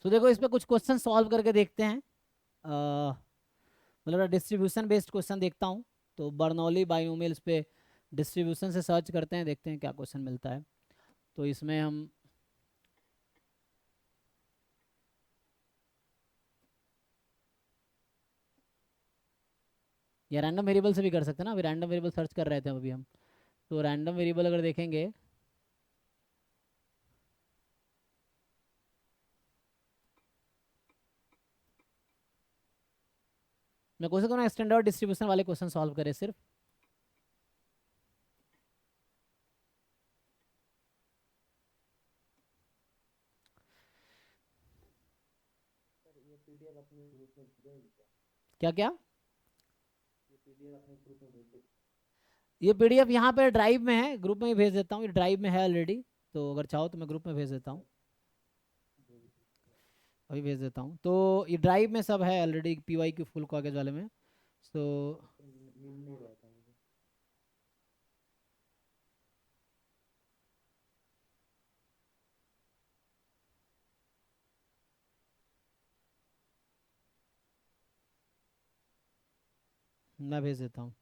तो देखो इस पे कुछ क्वेश्चन सॉल्व करके देखते हैं। मतलब डिस्ट्रीब्यूशन बेस्ड क्वेश्चन देखता हूँ। तो बर्नौली बाइनोमियल्स पे डिस्ट्रीब्यूशन से सर्च करते हैं, देखते हैं क्या क्वेश्चन मिलता है। तो इसमें हम या रैंडम वेरिएबल से भी कर सकते हैं ना। अभी रैंडम वेरिएबल सर्च कर रहे थे अभी हम। तो रैंडम वेरिएबल अगर देखेंगे, मैं कोशिश करूँ स्टैंडर्ड डिस्ट्रीब्यूशन वाले क्वेश्चन सॉल्व करें सिर्फ। क्या क्या? ये पीडीएफ यहाँ पे ड्राइव में है, ग्रुप में ही भेज देता हूँ। ये ड्राइव में है ऑलरेडी, तो अगर चाहो तो मैं ग्रुप में भेज देता हूँ। अभी भेज देता हूँ। तो ये ड्राइव में सब है ऑलरेडी, पीवाई की फुल कागज वाले में। तो मैं भेज देता हूँ।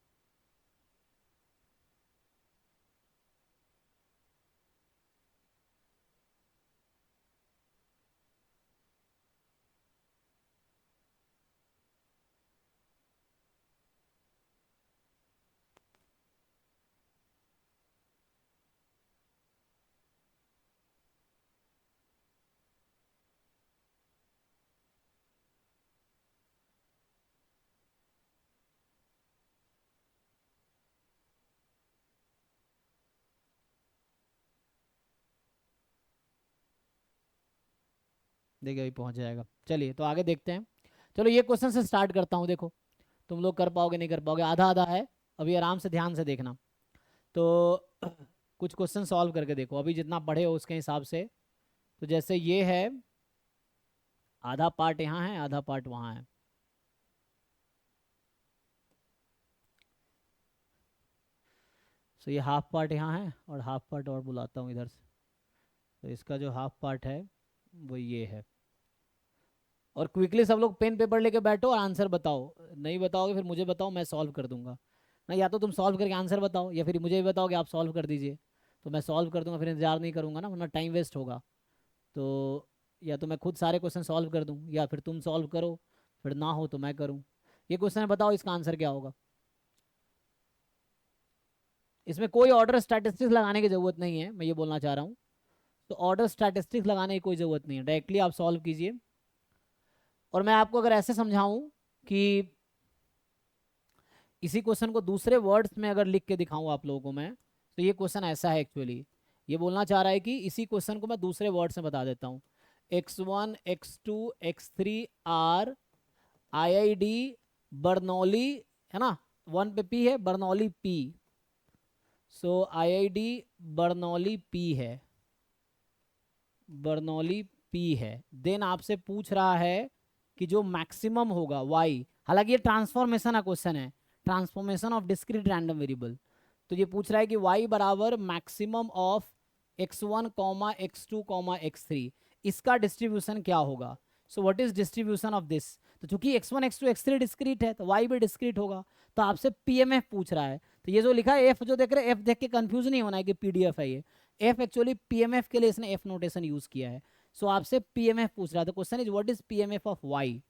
देखिए अभी पहुँच जाएगा। चलिए तो आगे देखते हैं। चलो ये क्वेश्चन से स्टार्ट करता हूँ। देखो तुम लोग कर पाओगे नहीं कर पाओगे, आधा आधा है। अभी आराम से ध्यान से देखना। तो कुछ क्वेश्चन सॉल्व करके देखो अभी जितना पढ़े हो उसके हिसाब से। तो जैसे ये है, आधा पार्ट यहाँ है, आधा पार्ट वहाँ है। सो ये हाफ पार्ट यहाँ है और हाफ पार्ट और बुलाता हूँ इधर से। तो इसका जो हाफ पार्ट है वो ये है। और क्विकली सब लोग पेन पेपर लेके बैठो और आंसर बताओ। नहीं बताओगे फिर मुझे बताओ, मैं सॉल्व कर दूंगा ना। या तो तुम सॉल्व करके आंसर बताओ या फिर मुझे भी बताओ कि आप सॉल्व कर दीजिए, तो मैं सॉल्व कर दूंगा। फिर इंतजार नहीं करूंगा ना, वरना टाइम वेस्ट होगा। तो या तो मैं खुद सारे क्वेश्चन सॉल्व कर दूं या फिर तुम सॉल्व करो, फिर ना हो तो मैं करूं। ये क्वेश्चन बताओ इसका आंसर क्या होगा। इसमें कोई ऑर्डर स्टैटिस्टिक्स लगाने की ज़रूरत नहीं है, मैं ये बोलना चाह रहा हूँ। तो ऑर्डर स्टैटिस्टिक्स लगाने की कोई ज़रूरत नहीं है, डायरेक्टली आप सॉल्व कीजिए। और मैं आपको अगर ऐसे समझाऊं कि इसी क्वेश्चन को दूसरे वर्ड्स में अगर लिख के दिखाऊं आप लोगों को मैं, तो ये क्वेश्चन ऐसा है एक्चुअली। ये बोलना चाह रहा है कि इसी क्वेश्चन को मैं दूसरे वर्ड्स में बता देता हूँ। x1 x2 x3 are IID Bernoulli, है ना। वन पे पी है, बर्नौली पी। सो IID बर्नौली पी है, बर्नौली पी है। देन आपसे पूछ रहा है कि जो मैक्सिमम होगा y, हालांकि ये ट्रांसफॉर्मेशन का क्वेश्चन है, transformation of discrete random variable. तो ये पूछ रहा है कि y बराबर maximum of x1 comma x2 comma x3, इसका डिस्ट्रीब्यूशन क्या होगा। So what is distribution of this. तो चूंकि x1 x2 x3 डिस्क्रीट है तो y भी डिस्क्रीट होगा। तो आपसे PMF पूछ रहा है। तो ये जो लिखा है f जो देख रहे हैं, f देख के कंफ्यूज नहीं होना है कि PDF है ये। एफ एक्चुअली पीएमएफ के लिए इसने एफ नोटेशन यूज किया है। सो आपसे पीएमएफ पूछ रहा था। Question is what is PMF of Y.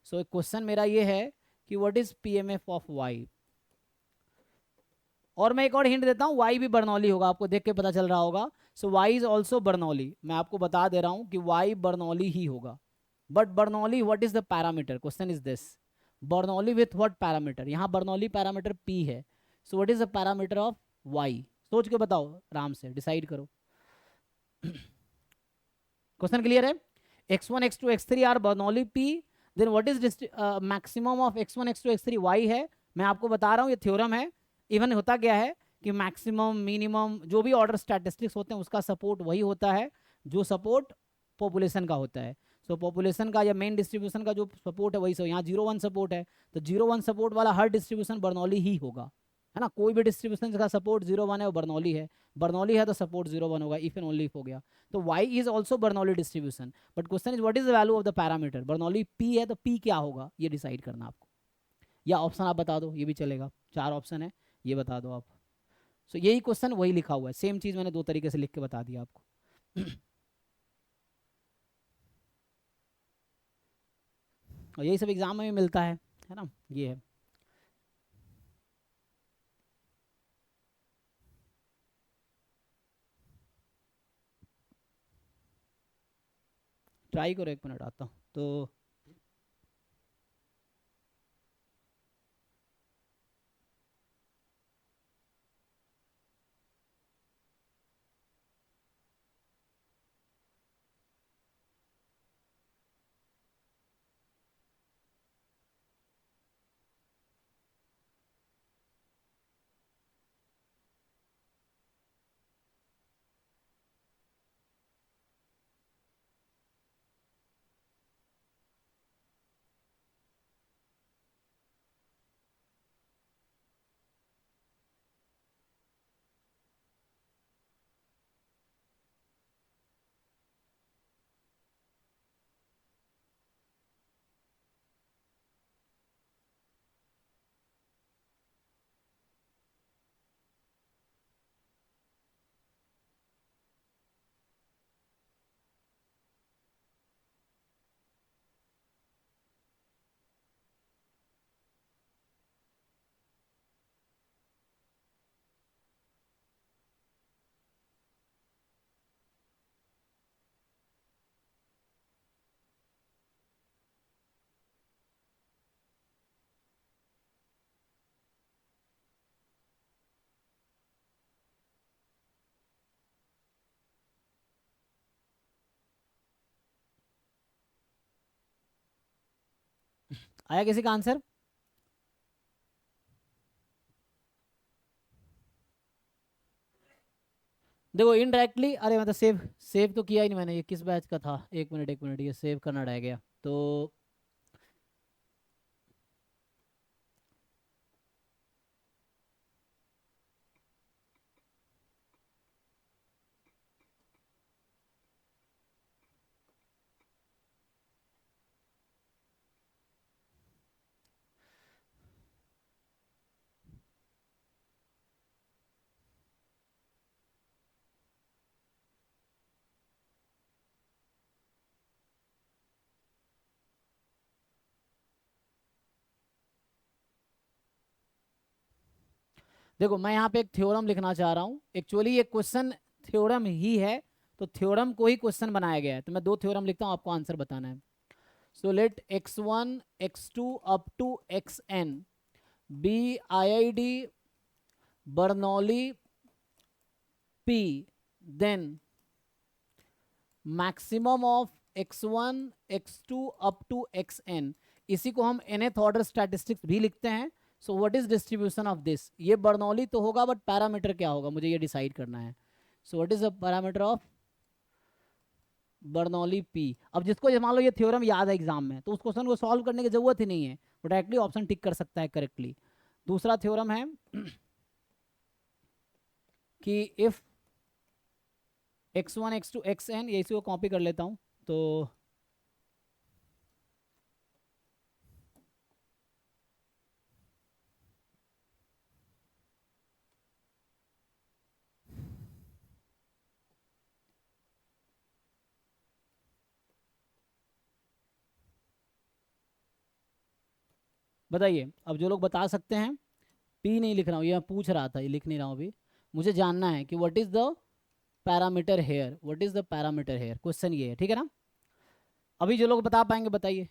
So question मेरा ये है कि what is PMF of Y. और मैं एक और हिंट देता हूँ, वाई भी बर्नौली होगा, आपको देख के पता चल रहा होगा। सो वाई इज ऑल्सो बर्नौली, मैं आपको बता दे रहा हूँ कि वाई बर्नौली ही होगा। But Bernoulli what is the parameter, question is this. Bernoulli with what parameter, यहाँ बर्नौली पैरामीटर पी है। So what is the parameter of Y, सोच के बताओ, आराम से डिसाइड करो। क्वेश्चन क्लियर है। x1 x2 x3 are Bernoulli P. Then what is maximum of x1 x2 x3 y है। मैं आपको बता रहा हूँ ये थ्योरम है। इवन होता क्या है कि मैक्सिमम मिनिमम जो भी ऑर्डर स्टैटिस्टिक्स होते हैं उसका सपोर्ट वही होता है जो सपोर्ट पॉपुलेशन का होता है। सो पॉपुलेशन का या मेन डिस्ट्रीब्यूशन का जो सपोर्ट है वही। सो यहाँ 0 1 सपोर्ट है, तो 0 1 सपोर्ट वाला हर डिस्ट्रीब्यूशन बर्नौली ही होगा। है ना, कोई भी डिस्ट्रीब्यूशन का सपोर्ट 0 1 है वो बर्नौली है, बर्नौली है तो सपोर्ट 0 1 होगा, इफ एंड ओनली इफ हो गया। तो y is also Bernoulli distribution, but question is what is the value of the parameter. Bernoulli p है तो p क्या होगा ये डिसाइड करना आपको, या ऑप्शन आप बता दो ये भी चलेगा, 4 ऑप्शन है ये बता दो आप। सो यही क्वेश्चन वही लिखा हुआ है, सेम चीज मैंने 2 तरीके से लिख के बता दिया आपको। और यही सब एग्जाम में भी मिलता है ना, ये है। ट्राई करो, 1 मिनट आता हूँ तो। आया किसी का आंसर? देखो इनडायरेक्टली, अरे मतलब सेव सेव तो किया ही नहीं मैंने, ये किस बैच का था, 1 मिनट 1 मिनट, ये सेव करना रह गया तो। देखो मैं यहाँ पे एक थ्योरम लिखना चाह रहा हूँ, एक्चुअली ये क्वेश्चन थ्योरम ही है, तो थ्योरम को ही क्वेश्चन बनाया गया है, तो मैं 2 थ्योरम लिखता हूँ, आपको आंसर बताना है। So let x1 x2 up to xn be IID Bernoulli p, then maximum of x1 x2 up to xn, इसी को हम nth ऑर्डर स्टैटिस्टिक्स भी लिखते हैं। सो what is distribution of this, ये बर्नौली तो होगा बट पैरामीटर क्या होगा मुझे ये डिसाइड करना है। So what is the parameter of Bernoulli P. अब जिसको ये मान लो ये थ्योरम याद है एग्जाम में, तो उस क्वेश्चन को सॉल्व करने की जरूरत ही नहीं है, वो डायरेक्टली ऑप्शन टिक कर सकता है करेक्टली। दूसरा थ्योरम है कि इफ x1 x2 xn, ये इसी को कॉपी कर लेता हूँ तो। बताइए अब जो लोग बता सकते हैं, पी नहीं लिख रहा हूँ, ये मैं पूछ रहा था, ये लिख नहीं रहा हूँ अभी, मुझे जानना है कि what is the parameter here, what is the parameter here, question ये है, ठीक है ना। अभी जो लोग बता पाएंगे बताइए।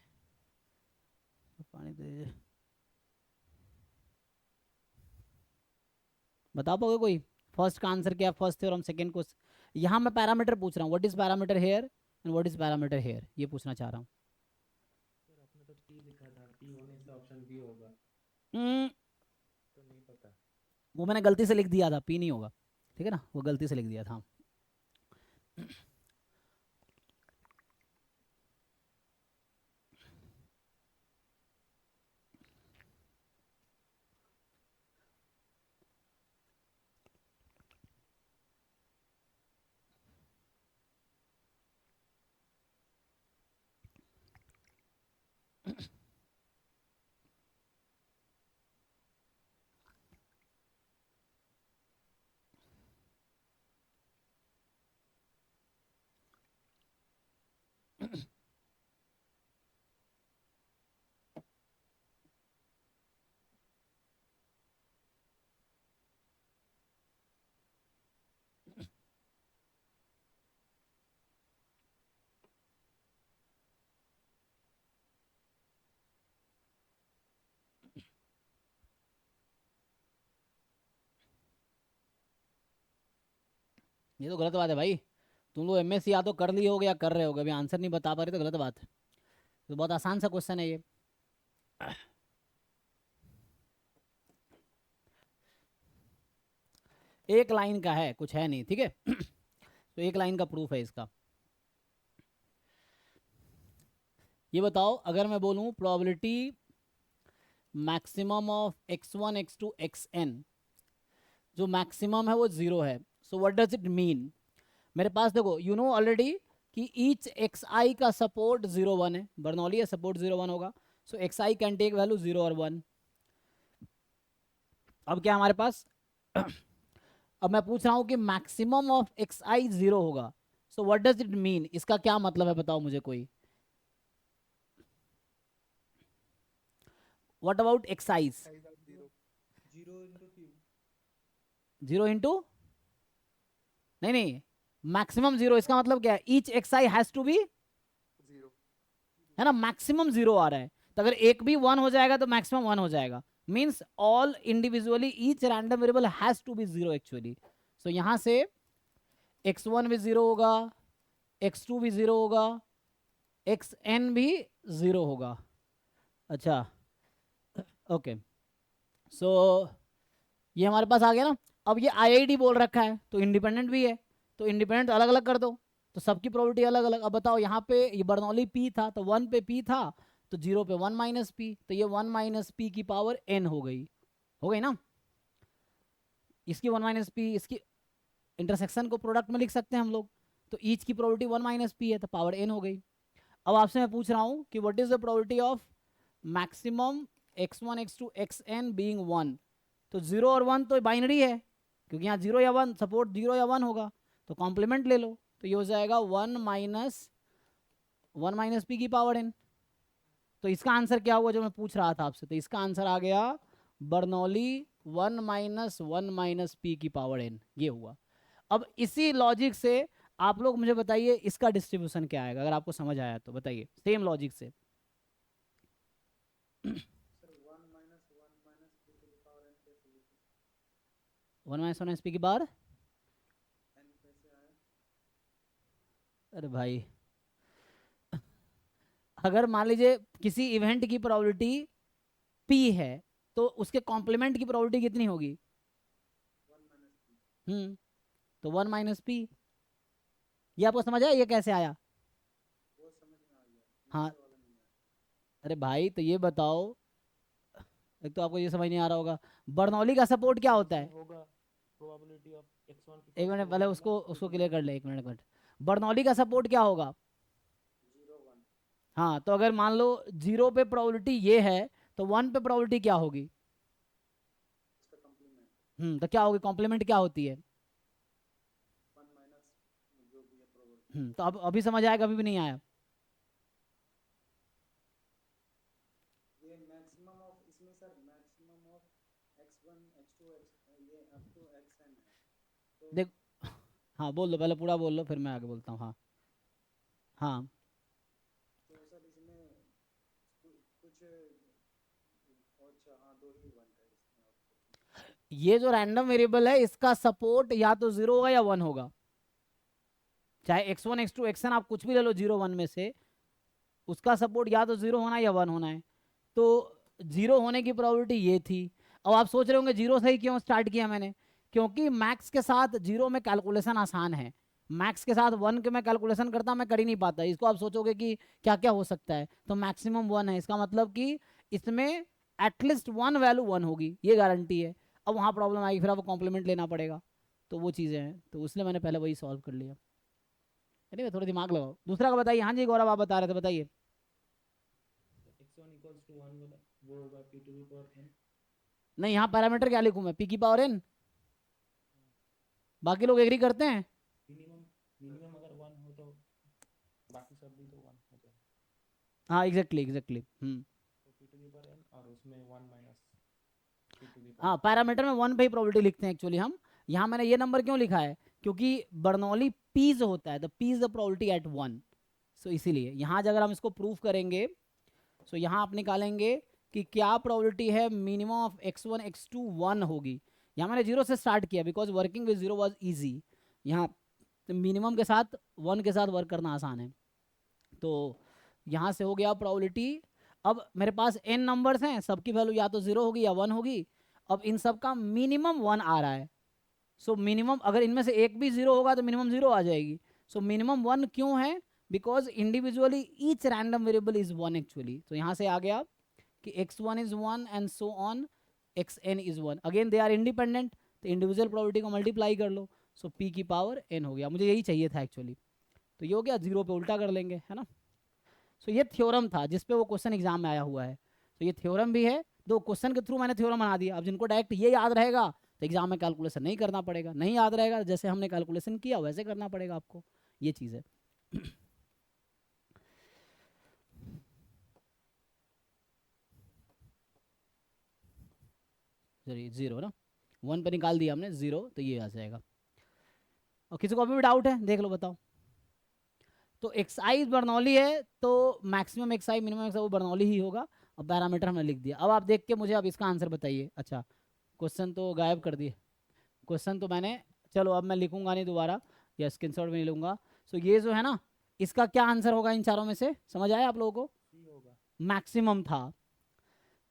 पानी दे, बता पाओगे कोई? फर्स्ट का आंसर क्या, फर्स्ट थ्योरम, सेकंड क्वेश्चन, यहाँ मैं पैरामीटर पूछ रहा हूँ, what is parameter here and what is parameter here, ये पूछना चाह रहा हूँ। सर आपने तो पी लिखा था, पी होने से ऑप्शन बी होगा। हम्म, तो नहीं पता। वो मैंने गलती से लिख दिया था, पी नहीं होगा, ठीक है ना, वो गलती से लिख दिया था। ये तो गलत बात है भाई। तुम लोग एमएससी या तो कर लिए होगे या कर रहे होगे, अभी आंसर नहीं बता पा रहे तो गलत बात है। तो बहुत आसान सा क्वेश्चन है ये। एक लाइन का है, कुछ है नहीं, ठीक है। तो एक लाइन का प्रूफ है इसका। ये बताओ, अगर मैं बोलूं probability maximum of x1 x2 xn, जो मैक्सिमम है वो 0 है, so what does it mean. मेरे पास देखो, यू नो ऑलरेडी कि ईच एक्स आई का सपोर्ट 0 1 है, बर्नौली है सपोर्ट 0 1 होगा, so x I can take value 0 और 1। अब क्या है हमारे पास अब मैं पूछ रहा हूं कि मैक्सिमम ऑफ एक्स आई 0 होगा, so what does it mean, इसका क्या मतलब है बताओ मुझे कोई। What about X I's. 0 into, नहीं नहीं, मैक्सिमम 0, इसका मतलब क्या है, each X I has to be 0 है ना, मैक्सिमम 0 आ रहा है, तो अगर एक भी 1 हो जाएगा तो मैक्सिमम 1 हो जाएगा, means all individually each random variable has to be 0 actually. So यहां से x1 भी 0 होगा, x2 भी 0 होगा, xn भी 0 होगा। अच्छा, ओके, सो ये हमारे पास आ गया ना। अब ये IID बोल रखा है तो इंडिपेंडेंट भी है, तो इंडिपेंडेंट अलग अलग कर दो, तो सबकी प्रोबेबिलिटी अलग अलग। अब बताओ, यहाँ पे ये बर्नौली P था तो 1 पे P था, तो 0 पे 1 माइनस पी, तो ये 1 माइनस पी की पावर n हो गई ना। इसकी 1 माइनस पी, इसकी इंटरसेक्शन को प्रोडक्ट में लिख सकते हैं हम लोग, तो ईच की प्रोबेबिलिटी 1 माइनस पी है, तो पावर n हो गई। अब आपसे मैं पूछ रहा हूँ कि what is the probability of maximum x1 x2 xn being 1। तो 0 और 1 तो बाइनरी है, क्योंकि यहाँ 0 या 1, सपोर्ट 0 या 1 होगा, तो कॉम्प्लीमेंट ले लो, तो ये हो जाएगा 1 माइनस पी की पावर n। तो इसका आंसर क्या हुआ जो मैं पूछ रहा था आपसे, तो इसका आंसर आ गया बर्नौली 1 माइनस पी की पावर n, ये हुआ। अब इसी लॉजिक से आप लोग मुझे बताइए इसका डिस्ट्रीब्यूशन क्या आएगा, अगर आपको समझ आया तो बताइए, सेम लॉजिक से। Sir 1 minus P to the power n कैसे लिखें? 1 माइनस पी की पावर, n कैसे आया? अरे भाई, अगर मान लीजिए किसी इवेंट की प्रोबेबिलिटी p है, तो उसके कॉम्प्लीमेंट की प्रोबेबिलिटी कितनी होगी। 1 माइनस पी। तो 1 माइनस पी। ये आपको समझ आया, ये कैसे आया। वो समझ में आ गया, हाँ, नीचे वाला नहीं आया। अरे भाई तो ये बताओ, एक तो आपको ये समझ नहीं आ रहा होगा, बर्नौली का सपोर्ट क्या होता है। होगा प्रोबेबिलिटी ऑफ x1 एक मिनट पहले उसको उसको क्लियर कर ले, एक मिनट। बर्नौली का सपोर्ट क्या होगा। 0 1। हाँ, तो अगर मान लो 0 पे प्रोबेबिलिटी ये है, तो 1 पे प्रोबेबिलिटी क्या होगी। उसका कंप्लीमेंट तो क्या होगी, कॉम्प्लीमेंट क्या होती है। 1 माइनस जो भी है प्रोबेबिलिटी। तो अब अभी समझ आएगा, अभी भी नहीं आया। ये मैक्सिमम ऑफ, इसमें sir maximum of x1 x2 x ये अप टू xn है तो देख, हाँ बोल लो, पहले पूरा बोल लो, फिर मैं आगे बोलता हूँ। हाँ हाँ, तो सर इसमें कुछ अच्छा हाँ, दो ही इवेंट है इसमें और कुछ नहीं। ये जो रैंडम वेरिएबल है इसका सपोर्ट या तो 0 होगा या 1 होगा, चाहे x1 x2 xn आप कुछ भी ले लो 0 1 में से, उसका सपोर्ट या तो 0 होना है या 1 होना है। तो 0 होने की प्रोबेबिलिटी ये थी। अब आप सोच रहे होंगे 0 से ही क्यों स्टार्ट किया मैंने, क्योंकि मैक्स के साथ 0 में कैलकुलेशन आसान है, मैक्स के साथ 1 के मैं कैलकुलेशन करता मैं कर ही नहीं पाता। इसको आप सोचोगे कि क्या क्या हो सकता है, तो मैक्सिमम 1 है, इसका मतलब कि इसमें एटलीस्ट 1 वैल्यू 1 होगी, ये गारंटी है। अब वहाँ प्रॉब्लम आएगी, फिर आपको कॉम्प्लीमेंट लेना पड़ेगा, तो वो चीज़ें हैं, तो इसलिए मैंने पहले वही सॉल्व कर लिया। अरे थोड़ा दिमाग लगाओ। दूसरा का बताइए। हाँ जी गौरव, आप बता रहे थे, बताइए। x1 इक्वल्स टू 1 वाला वो होगा p to the power n। नहीं, यहाँ पैरामीटर क्या लिखूँ मैं, पी की पावर n। बाकी लोग एग्री करते हैं। मिनिमम मिनिमम अगर 1 हो तो बाकी सब भी तो 1 हो जाए, हाँ एग्जैक्टली एग्जैक्टली। तो p to the power n और उसमें 1 माइनस p टू द हाँ, पावर। पैरामीटर में 1 पे ही प्रोबेबिलिटी लिखते हैं एक्चुअली हम। यहाँ मैंने ये नंबर क्यों लिखा है, क्योंकि बर्नौली पीज होता है, the P is the probability at 1, so इसीलिए यहाँ अगर हम इसको प्रूफ करेंगे, सो यहाँ आप निकालेंगे कि क्या प्रोबेबिलिटी है मिनिमम ऑफ x1 x2 1 होगी। यहाँ मैंने 0 से स्टार्ट किया because working with 0 was easy. यहाँ तो मिनिमम के साथ 1 के साथ वर्क करना आसान है। तो यहाँ से हो गया प्रोबेबिलिटी। अब मेरे पास n नंबर्स हैं, सबकी वैल्यू या तो 0 होगी या 1 होगी। अब इन सब का मिनिमम 1 आ रहा है। सो मिनिमम अगर इनमें से एक भी 0 होगा तो मिनिमम 0 आ जाएगी। सो मिनिमम 1 क्यों है? Because individually each random variable is 1 actually. तो यहाँ से आ गया कि x1 is 1 and so on xn is 1। Again they are independent, तो इंडिविजुअल प्रोबेबिलिटी को मल्टीप्लाई कर लो। सो p की पावर n हो गया। मुझे यही चाहिए था एक्चुअली। तो ये हो गया, 0 पे उल्टा कर लेंगे, है ना। सो ये थ्योरम था जिस पे वो क्वेश्चन एग्जाम में आया हुआ है। तो ये थ्योरम भी है, दो क्वेश्चन के थ्रू मैंने थ्योरम बना दिया। अब जिनको डायरेक्ट ये याद रहेगा तो एग्जाम में कैलकुलेशन नहीं करना पड़ेगा, नहीं याद रहेगा जैसे हमने कैलकुलेशन किया वैसे करना पड़ेगा आपको। ये चीज़ है। चलिए 0 ना, 1 पे निकाल दिया हमने 0, तो ये आ जाएगा। और किसी को अभी भी डाउट है देख लो, बताओ। तो एक्साई बर्नौली है, तो मैक्सिमम एक्साई मिनिमम एक्साई वो बर्नौली ही होगा। अब पैरामीटर हमने लिख दिया। अब आप देख के मुझे अब इसका आंसर बताइए। अच्छा, क्वेश्चन तो गायब कर दिए। क्वेश्चन तो मैंने, चलो अब मैं लिखूंगा नहीं दोबारा, या स्क्रीनशॉट में नहीं लूंगा। सो ये जो है ना, इसका क्या आंसर होगा इन चारों में से, समझ आया आप लोगों को? सी होगा। मैक्सिमम था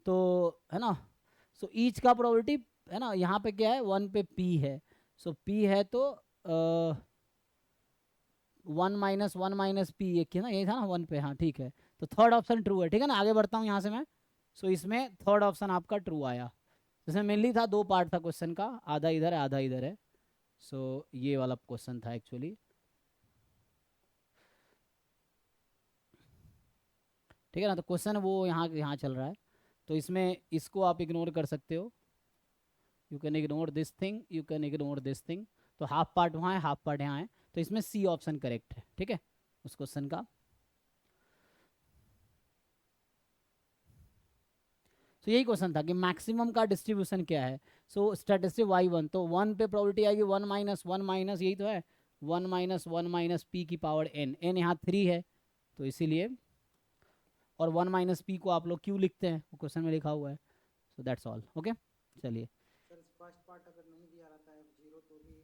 तो, है ना। सो ईच का प्रोबेबिलिटी है ना, यहाँ पे क्या है, 1 पे p है। सो p है तो 1 माइनस 1 माइनस पी, एक ना, यही था ना 1 पे। हाँ ठीक है, तो थर्ड ऑप्शन ट्रू है। ठीक है ना, आगे बढ़ता हूँ यहाँ से मैं। सो इसमें थर्ड ऑप्शन आपका ट्रू आया। इसमें मेनली था, 2 पार्ट था क्वेश्चन का, आधा इधर है आधा इधर है। सो ये वाला क्वेश्चन था एक्चुअली। ठीक है ना, तो क्वेश्चन वो यहाँ यहाँ चल रहा है। तो इसमें इसको आप इग्नोर कर सकते हो। You can ignore this thing, you can ignore this thing. तो हाफ पार्ट वहाँ है, हाफ पार्ट यहाँ है। तो इसमें सी ऑप्शन करेक्ट है। ठीक है, उस क्वेश्चन का। तो यही क्वेश्चन था कि मैक्सिमम का डिस्ट्रीब्यूशन क्या है। सो स्टैटिस्टिक y1, तो 1 पे प्रोबेबिलिटी आएगी 1 माइनस 1 माइनस, यही तो है 1 माइनस 1 माइनस पी की पावर n। n यहाँ 3 है तो इसीलिए, और 1 माइनस पी को आप लोग क्यों लिखते हैं वो क्वेश्चन में लिखा हुआ है। So that's all. ओके, चलिए। सर फर्स्ट पार्ट अगर नहीं दिया रहता है जीरो तो भी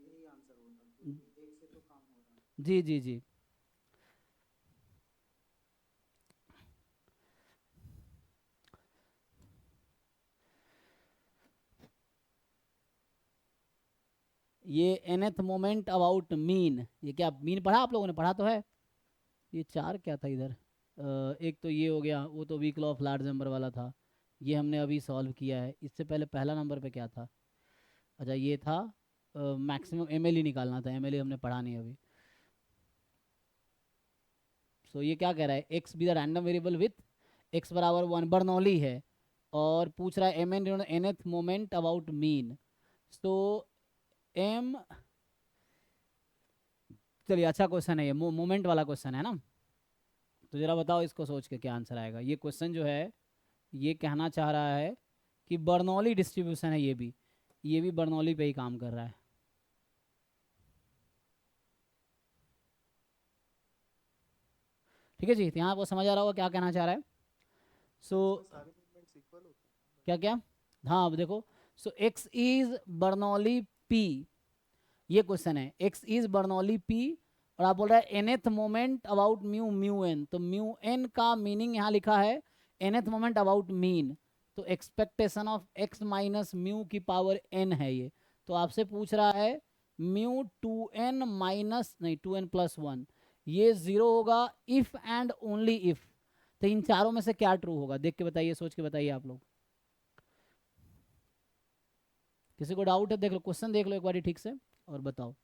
यही आंसर होता, क्योंकि एक से तो काम हो रहा है। जी जी जी। ये nth मोमेंट अबाउट मीन, ये क्या मीन पढ़ा आप लोगों ने? पढ़ा तो है। ये 4 क्या था इधर, एक तो ये हो गया, वो तो weak law of large number वाला था, ये हमने अभी सॉल्व किया है। इससे पहले पहला नंबर पे क्या था? अच्छा ये था मैक्सिमम एम एल ही निकालना था, एम एल हमने पढ़ा नहीं अभी। सो ये क्या कह रहा है, X be the random variable with X बराबर 1, बर्नौली है। और पूछ रहा है M N nth moment about mean. So M, चलिए अच्छा क्वेश्चन है ये, मोमेंट वाला क्वेश्चन है ना। तो जरा बताओ इसको सोच के क्या आंसर आएगा। ये क्वेश्चन जो है ये कहना चाह रहा है कि बर्नौली डिस्ट्रीब्यूशन है, ये भी बर्नौली पे ही काम कर रहा है। ठीक है जी, तो यहाँ आपको समझ आ रहा होगा क्या कहना चाह रहा है। सो सारे मूवमेंट्स इक्वल होते हैं। क्या क्या, हाँ अब देखो। So X is Bernoulli P, ये क्वेश्चन है, एक्स इज बर्नौली पी। और आप बोल रहे हैं nth moment about mu mu N, तो म्यू एन का मीनिंग यहाँ लिखा है nth मोमेंट अबाउट मीन। तो expectation of x minus mu की पावर n है ये। तो आपसे पूछ रहा है म्यू 2n माइनस, नहीं 2n प्लस 1, ये 0 होगा इफ एंड ओनली इफ। तो इन चारों में से क्या ट्रू होगा, देख के बताइए, सोच के बताइए आप लोग। किसी को डाउट है देख लो, क्वेश्चन देख लो एक बार ठीक से और बताओ।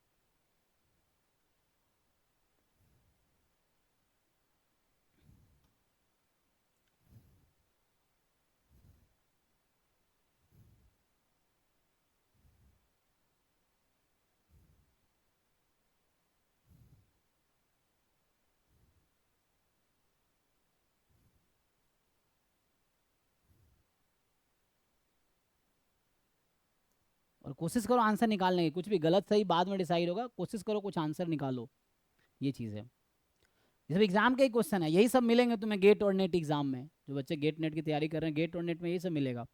और कोशिश करो आंसर निकालने की, कुछ भी गलत सही बाद में डिसाइड होगा, कोशिश करो कुछ आंसर निकालो, ये चीज़ है। ये सब एग्जाम के ही क्वेश्चन है, यही सब मिलेंगे तुम्हें गेट और नेट एग्जाम में। जो बच्चे गेट नेट की तैयारी कर रहे हैं, गेट और नेट में यही सब मिलेगा।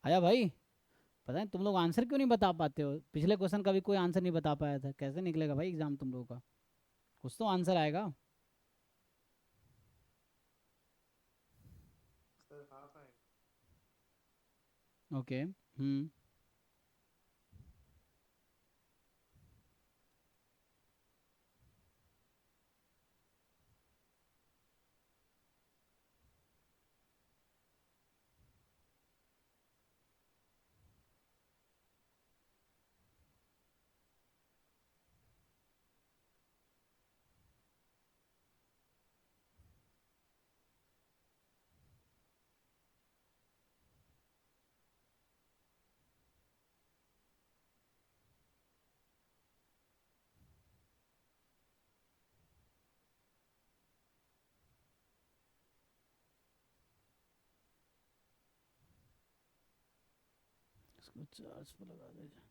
आया भाई? पता नहीं तुम लोग आंसर क्यों नहीं बता पाते हो। पिछले क्वेश्चन का भी कोई आंसर नहीं बता पाया था, कैसे निकलेगा भाई एग्जाम तुम लोगों का? कुछ तो आंसर आएगा। सर हाफ आए। ओके। हम्म। इसको चार्ज पर लगा दीजिए।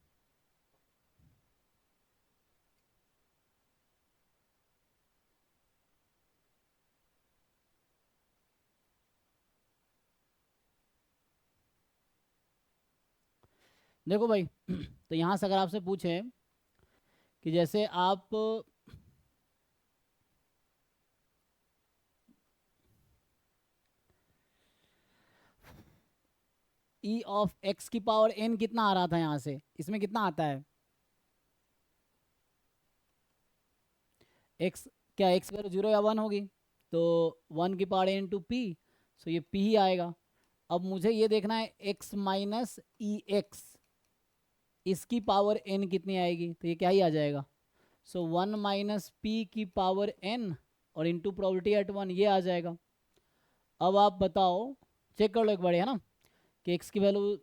देखो भाई तो यहाँ से अगर आपसे पूछे कि जैसे आप ई ऑफ एक्स की पावर एन कितना आ रहा था यहाँ से, इसमें कितना आता है एक्स, क्या एक्स वैल्यू 0 या 1 होगी, तो 1 की पावर एन टू पी, सो ये पी ही आएगा। अब मुझे ये देखना है एक्स माइनस ई एक्स, इसकी पावर एन कितनी आएगी, तो ये क्या ही आ जाएगा, सो 1 माइनस पी की पावर एन और इंटू प्रोबेबिलिटी एट 1, ये आ जाएगा। अब आप बताओ, चेक कर लो एक बार है ना कि एक्स की वैल्यू,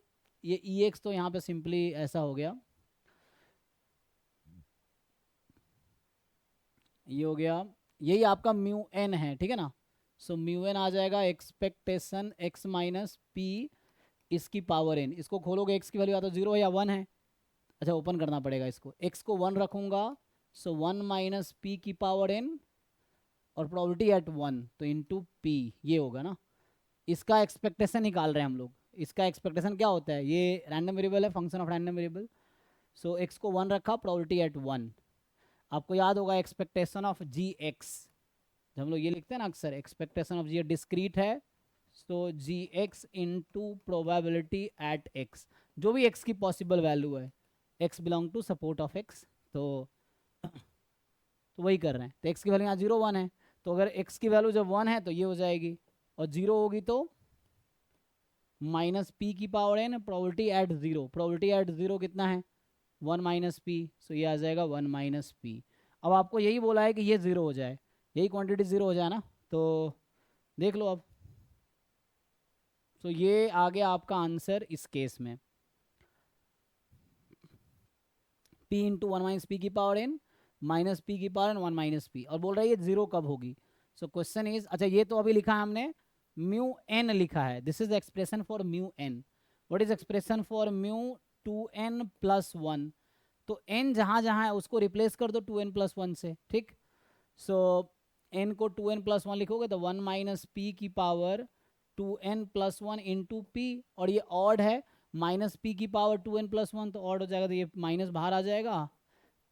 ये ई एक्स तो यहाँ पे सिंपली ऐसा हो गया, ये हो गया, यही आपका म्यू एन है, ठीक है ना। सो म्यू एन आ जाएगा एक्सपेक्टेशन एक्स माइनस पी इसकी पावर एन, इसको खोलोगे एक्स की वैल्यू या तो 0 है या 1 है। अच्छा ओपन करना पड़ेगा इसको, एक्स को 1 रखूंगा, सो 1 माइनस पी की पावर एन और प्रोबेबिलिटी एट 1 तो इंटू पी, ये होगा ना। इसका एक्सपेक्टेशन निकाल रहे हैं हम लोग, इसका एक्सपेक्टेशन क्या होता है, ये रैंडम वेरिएबल है, function of random variable. So x को 1 रखा, प्रोबेबिलिटी एट 1, आपको याद होगा एक्सपेक्टेशन ऑफ जी एक्स, जब हम लोग ये लिखते हैं ना अक्सर एक्सपेक्टेशन ऑफ जी डिस्क्रीट है, so g x into probability at x, जो भी एक्स की पॉसिबल वैल्यू है, x belong to support of x, तो वही कर रहे हैं। तो एक्स की वैल्यू यहाँ 0 1 है, तो अगर एक्स की वैल्यू जब 1 है तो ये हो जाएगी, और 0 होगी तो माइनस पी की पावर है ना, प्रोबेबिलिटी एट 0, प्रोबेबिलिटी एट 0 कितना है 1 माइनस पी, सो ये आ जाएगा 1 माइनस पी। अब आपको यही बोला है कि ये 0 हो जाए, यही क्वांटिटी 0 हो जाए ना, तो देख लो अब। तो ये आ गया आपका आंसर इस केस में, p इंटू 1 माइनस पी की पावर n माइनस पी की पावर n 1 माइनस पी, और बोल रहा है ये 0 कब होगी। सो क्वेश्चन इज, अच्छा ये तो अभी लिखा है हमने म्यू n लिखा है, this is expression for mu n, what is expression for mu 2n plus 1, तो n जहाँ जहाँ है उसको रिप्लेस कर दो 2n प्लस 1 से, ठीक। सो n को 2n प्लस 1 लिखोगे तो 1 माइनस पी की power 2n plus 1 into P, और ये ऑड है, माइनस पी की पावर 2n प्लस 1 तो ऑड हो जाएगा, तो ये माइनस बाहर आ जाएगा,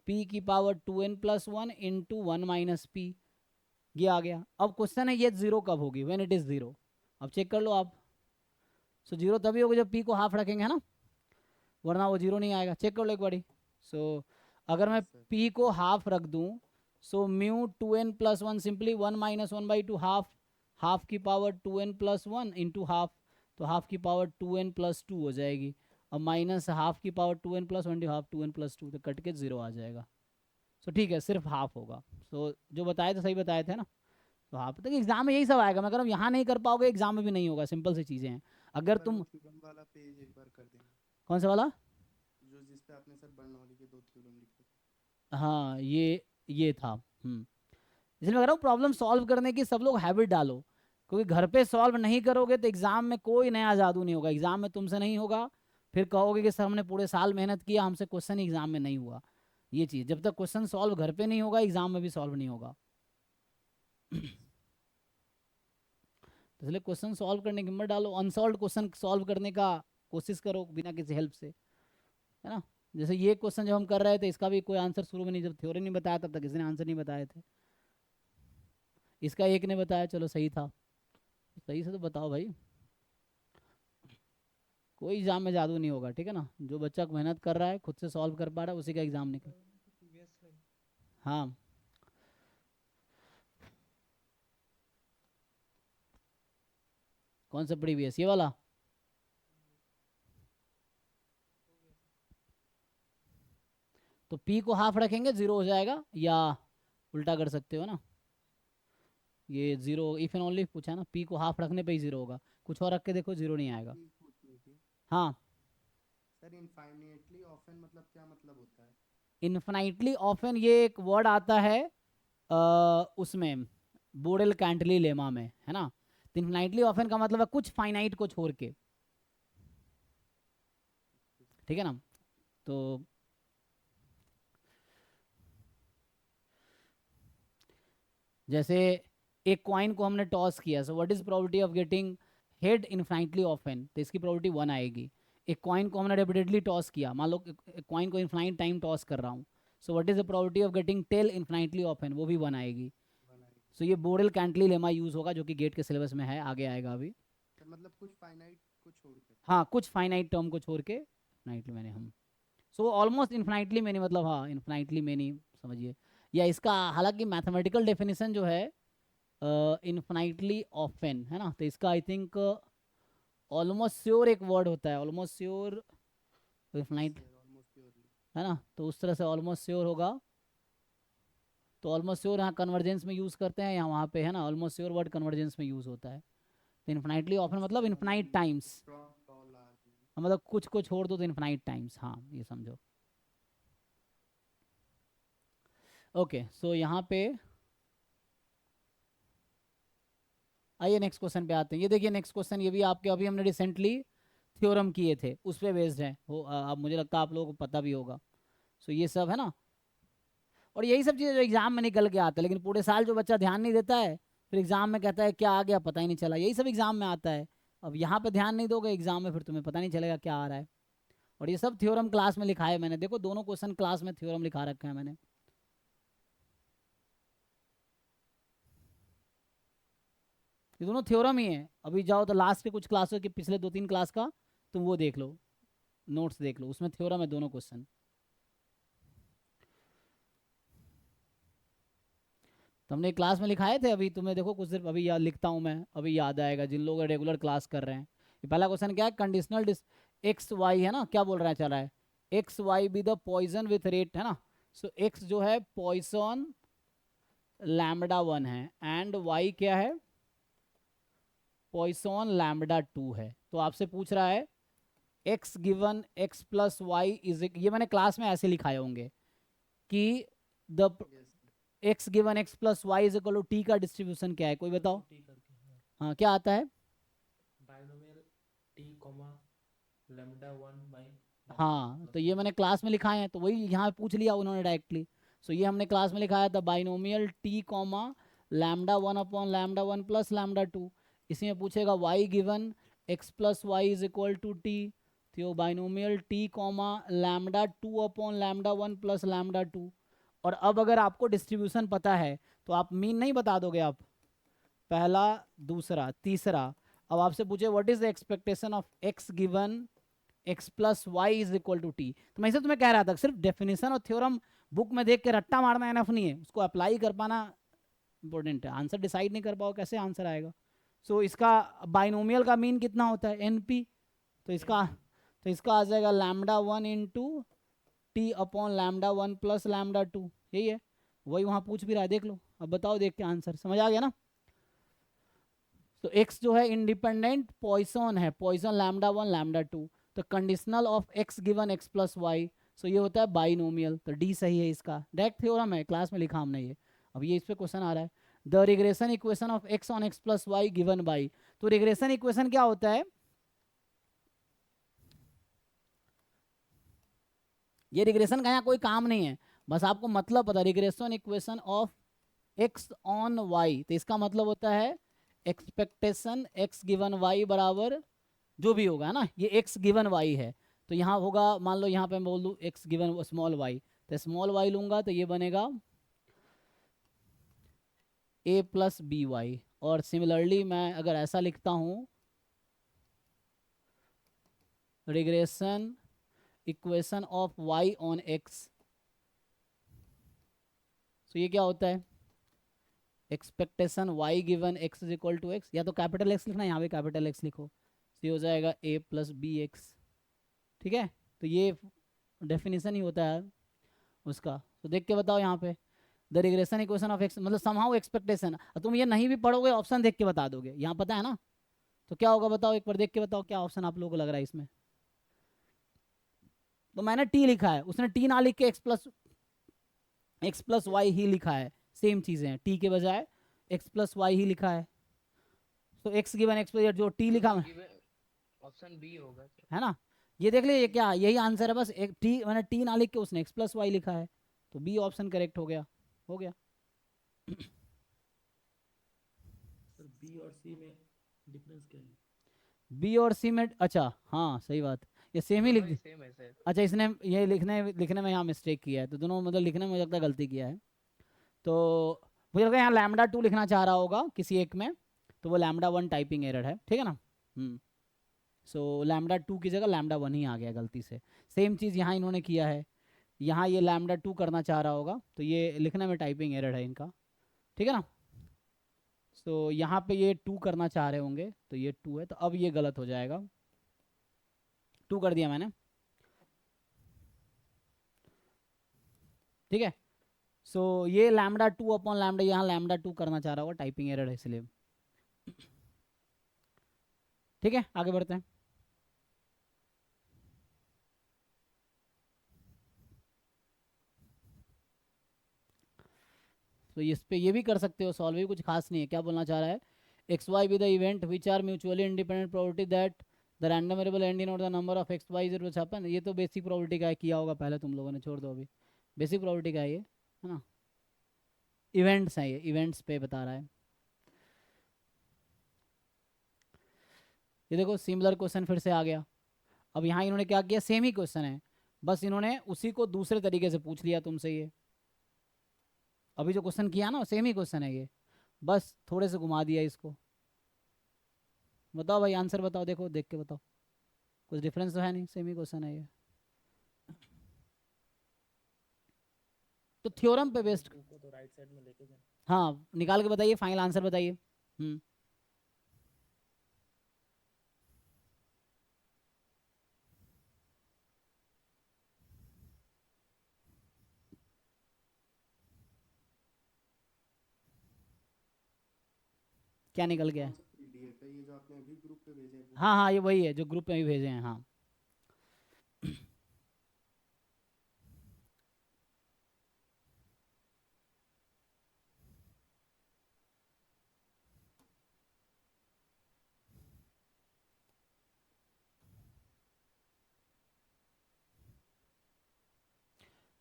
p की power 2n plus 1 into 1 minus P, ये आ गया। अब क्वेश्चन है ये 0 कब होगी, व्हेन इट इज 0, अब चेक कर लो आप। सो 0 तभी होगी जब p को हाफ रखेंगे है ना, वरना वो 0 नहीं आएगा, चेक कर लो एक बारी। सो अगर मैं सर p को हाफ रख दूं, so mu 2n plus 1 simply 1 minus 1 by 2 half, half की power 2n plus 1 into half, तो हाफ की पावर 2n प्लस 2 हो जाएगी, और माइनस हाफ की power 2n plus 1 half 2n plus 2, तो कट के 0 आ जाएगा। सो ठीक है, सिर्फ हाफ होगा। सो जो बताए थे सही बताए थे ना, तो हाफ तक एग्जाम में यही सब आएगा, मैं कह रहा हूँ यहाँ नहीं कर पाओगे एग्जाम में भी नहीं होगा, सिंपल सी चीज़ें हैं। अगर सर वो तुम, थ्योरम वाला पेज एक बार कर देंगे, कौन सा वाला, जो जिस पे आपने सर बर्नौली के 2 थ्योरम लिखे थे। हाँ ये था। इसलिए मैं कह रहा हूँ प्रॉब्लम सॉल्व करने की सब लोग हैबिट डालो, क्योंकि घर पे सॉल्व नहीं करोगे तो एग्जाम में कोई नया जादू नहीं होगा, एग्जाम में तुमसे नहीं होगा, फिर कहोगे कि सर हमने पूरे साल मेहनत किया हमसे क्वेश्चन एग्जाम में नहीं हुआ। ये चीज़, जब तक क्वेश्चन सॉल्व घर पे नहीं होगा एग्जाम में भी सॉल्व नहीं होगा। तो इसलिए क्वेश्चन सॉल्व करने की हिम्मत डालो, अनसॉल्व क्वेश्चन सॉल्व करने का कोशिश करो बिना किसी हेल्प से, है ना। जैसे ये क्वेश्चन जब हम कर रहे थे इसका भी कोई आंसर शुरू में नहीं, जब थ्योरी नहीं बताया तब तक किसी ने आंसर नहीं बताए थे। इसका एक ने बताया, चलो सही था, सही से तो बताओ भाई। कोई एग्जाम में जादू नहीं होगा, ठीक है ना। जो बच्चा मेहनत कर रहा है, खुद से सॉल्व कर पा रहा है, उसी का एग्जाम निकल। हाँ कौन सा प्रीवियस, ये वाला? तो पी को हाफ रखेंगे जीरो हो जाएगा, या उल्टा कर सकते हो ना, ये जीरो इफ एंड ओनली पूछा है ना, पी को हाफ रखने पे ही जीरो होगा, कुछ और रख के देखो जीरो नहीं आएगा। चीज पूछनी थी हाँ सर, इनफाइनेटली ऑफन मतलब क्या मतलब होता है? इन्फिनाइटली ऑफन ये एक वर्ड आता है उसमें बोरेल कैंटली लेमा में, है ना। तो इन्फिनाइटली ऑफन का मतलब है कुछ फाइनाइट को छोड़ के, ठीक है ना। तो जैसे एक कॉइन को हमने टॉस किया, सो what is probability of getting head infinitely often, तो इसकी प्रोबेबिलिटी 1 आएगी। एक कॉइन को हमने रिपीटेडली टॉस किया, मान लो कॉइन को इन्फिनाइट टाइम टॉस कर रहा हूँ, so what is the probability of getting tail infinitely often, वो भी 1 आएगी। बनाएगी। सो ये बोरेल कैंटली लेमा यूज होगा, जो कि गेट के सिलेबस में है, आगे आएगा अभी। सर मतलब कुछ फाइनाइट को छोड़ कर। हाँ कुछ फाइनाइट टर्म को छोड़ के इन्फिनाइटली मैंने हम, सो ऑलमोस्ट इन्फिनाइटली मैनी, मतलब हाँ इन्फिनाइटली मैनी समझिए। या इसका हालांकि मैथमेटिकल डेफिनेशन जो है इन्फिनाइटली ऑफन, है ना, तो इसका आई थिंक ऑलमोस्ट श्योर एक वर्ड होता है, almost sure infinite, almost purely. है ना। तो उस तरह से ऑलमोस्ट श्योर होगा, तो ऑलमोस्ट श्योर यहाँ कन्वर्जेंस में यूज़ करते हैं, या वहाँ पे है ना ऑलमोस्ट श्योर वर्ड कन्वर्जेंस में यूज़ होता है। तो इन्फिनाइटली ऑफन मतलब इन्फिनाइट टाइम्स, मतलब कुछ को छोड़ दो तो इन्फिनाइट टाइम्स, हाँ ये समझो। ओके सो यहाँ पे आइए नेक्स्ट क्वेश्चन पे आते हैं। ये देखिए नेक्स्ट क्वेश्चन, ये भी आपके अभी हमने रिसेंटली थ्योरम किए थे, उस पर बेस्ड है वो, अब मुझे लगता है आप लोगों को पता भी होगा। सो ये सब है ना, और यही सब चीज़ें जो एग्जाम में निकल के आता है, लेकिन पूरे साल जो बच्चा ध्यान नहीं देता है, फिर एग्जाम में कहता है क्या आ गया पता ही नहीं चला, यही सब एग्जाम में आता है। अब यहाँ पे ध्यान नहीं दोगे एग्जाम में, फिर तुम्हें पता नहीं चलेगा क्या आ रहा है। और ये सब थ्योरम क्लास में लिखा है मैंने, देखो दोनों क्वेश्चन क्लास में थ्योरम लिखा रखा है मैंने। ये दोनों थ्योरम ही है। अभी जाओ तो लास्ट के कुछ क्लासों के पिछले 2-3 क्लास का तुम वो देख लो, नोट्स देख लो, उसमें थ्योरम है दोनों क्वेश्चन। तो हमने क्लास में लिखाए थे, अभी तुम्हें देखो कुछ देर अभी याद लिखता हूँ मैं, अभी याद आएगा जिन लोग रेगुलर क्लास कर रहे हैं। ये पहला क्वेश्चन क्या है, कंडीशनल एक्स वाई, है ना, क्या बोल रहा है, चल रहा है x Y be the Poisson with rate, है ना। सो एक्स जो है पॉइसन लैम्बडा 1 है, एंड वाई क्या है, पॉइसन लैम्बडा 2 है। तो आपसे पूछ रहा है x given x plus y is, ये मैंने क्लास में ऐसे लिखाए होंगे कि the x given x plus y is equal to t का डिस्ट्रीब्यूशन क्या है, कोई बताओ। हाँ क्या आता है, binomial t comma lambda 1 by, हाँ तो ये मैंने क्लास में लिखाए हैं, तो वही यहाँ पूछ लिया उन्होंने डायरेक्टली। सो ये हमने क्लास में लिखाया था binomial t comma lambda 1 upon lambda 1 plus lambda 2। इसी में पूछेगा y given x plus y is equal to t, तो binomial t comma lambda 2 upon lambda 1 plus lambda 2। और अब अगर आपको डिस्ट्रीब्यूशन पता है तो आप मीन नहीं बता दोगे आप, पहला दूसरा तीसरा। अब आपसे पूछे what is the expectation of x given x plus y is equal to t, तो मैं इसे तुम्हें कह रहा था सिर्फ डेफिनेशन और थ्योरम बुक में देख के रट्टा मारना एनफ नहीं है, उसको अप्लाई कर पाना इंपॉर्टेंट है। आंसर डिसाइड नहीं कर पाओ कैसे आंसर आएगा। सो इसका बाइनोमियल का मीन कितना होता है, एनपी, तो इसका आ जाएगा lambda 1 into T upon lambda 1 plus lambda 2, यही है, वही वहाँ पूछ भी रहा है, देख लो। अब बताओ देख के आंसर समझ आ गया ना। तो x जो है इंडिपेंडेंट पॉइसन है, पॉइसन लैम्डा 1 लैम्डा 2, तो conditional of x given x plus y, so ये होता है बाइनोमियल, तो डी सही है इसका, डायरेक्ट थ्योरम है, क्लास में लिखा हमने ये। अब ये इस पे क्वेश्चन आ रहा है, the regression equation of x on x plus y given by, तो रिग्रेशन इक्वेशन क्या होता है, ये रिग्रेशन का यहाँ कोई काम नहीं है, बस आपको मतलब पता, regression equation of x on y, तो इसका मतलब होता है एक्सपेक्टेशन x गिवन y बराबर जो भी होगा, है ना, ये x गिवन y है, तो यहाँ होगा, मान लो यहाँ पे मैं बोल दूँ x गिवन स्मॉल y, तो स्मॉल y लूंगा तो ये बनेगा a प्लस बी वाई। और सिमिलरली मैं अगर ऐसा लिखता हूँ, regression equation of y on x, तो ये क्या होता है, expectation y given x is equal to x, या तो कैपिटल x लिखना है, यहाँ पे कैपिटल x लिखो, तो ये हो जाएगा a प्लस बी एक्स। ठीक है, तो ये डेफिनेशन ही होता है उसका। तो देख के बताओ यहाँ पे, the regression equation of x मतलब समहाउ एक्सपेक्टेशन, तुम ये नहीं भी पढ़ोगे ऑप्शन देख के बता दोगे, यहाँ पता है ना, तो क्या होगा बताओ, एक बार देख के बताओ क्या ऑप्शन आप लोगों को लग रहा है इसमें। तो मैंने t लिखा है, उसने t ना लिख के x प्लस वाई ही लिखा है, सेम चीजें हैं, t के बजाय x प्लस वाई ही लिखा है, तो x गिवन x प्लस जो t लिखा ऑप्शन बी होगा है ना, ये देख लीजिए क्या यही आंसर है, बस एक t मैंने t ना लिख के उसने x प्लस वाई लिखा है, तो बी ऑप्शन करेक्ट हो गया, हो गया। सर बी और सी में डिफरेंस क्या है? बी और सी में, अच्छा हाँ सही बात, ये सेम ही लिख दी, सेम है सर। अच्छा इसने ये लिखने में यहाँ मिस्टेक किया है, तो दोनों मतलब लिखने में मुझे लगता है गलती किया है, तो मुझे लगता है यहाँ लैम्डा 2 लिखना चाह रहा होगा किसी एक में, तो वो लैम्डा 1 टाइपिंग एरर है, ठीक है ना। सो लैम्डा 2 की जगह लैम्डा 1 ही आ गया गलती से, सेम चीज़ यहाँ इन्होंने किया है, यहाँ ये लैम्डा 2 करना चाह रहा होगा, तो ये लिखने में टाइपिंग एरर है इनका, ठीक है ना। सो यहाँ पे ये 2 करना चाह रहे होंगे, तो ये 2 है, तो अब ये गलत हो जाएगा, 2 कर दिया मैंने, ठीक है। सो ये लैम्डा 2 अपॉन लैम्डा, यहाँ लैम्डा 2 करना चाह रहा होगा, टाइपिंग एरर है इसलिए, ठीक है आगे बढ़ते हैं। तो इस पे ये भी कर सकते हो सॉल्व, भी कुछ खास नहीं है, क्या बोलना चाह रहा है, x Y be the event which are mutually independent probability that the random variable and in the number of x y zero happen, ये तो बेसिक प्रोबेबिलिटी का है, किया होगा पहले तुम लोगों ने, छोड़ दो अभी, बेसिक प्रोबेबिलिटी का है ये, है ना, इवेंट्स हैं ये, इवेंट्स पे बता रहा है। ये देखो सिमिलर क्वेश्चन फिर से आ गया, अब यहाँ इन्होंने क्या किया, सेम ही क्वेश्चन है, बस इन्होंने उसी को दूसरे तरीके से पूछ लिया तुमसे, ये अभी जो क्वेश्चन किया ना सेम ही क्वेश्चन है ये, बस थोड़े से घुमा दिया इसको। बताओ भाई आंसर बताओ, देखो देख के बताओ, कुछ डिफरेंस तो है नहीं, सेम ही क्वेश्चन है ये, तो थ्योरम पे बेस्ड, को तो राइट साइड में लेके जाए। हाँ निकाल के बताइए, फाइनल आंसर बताइए। क्या निकल गया है, कौन सा पीडीएफ है ये जो आपने अभी ग्रुप पे भेजा है वो? हाँ हाँ ये वही है जो ग्रुप में भी भेजे हैं, हाँ।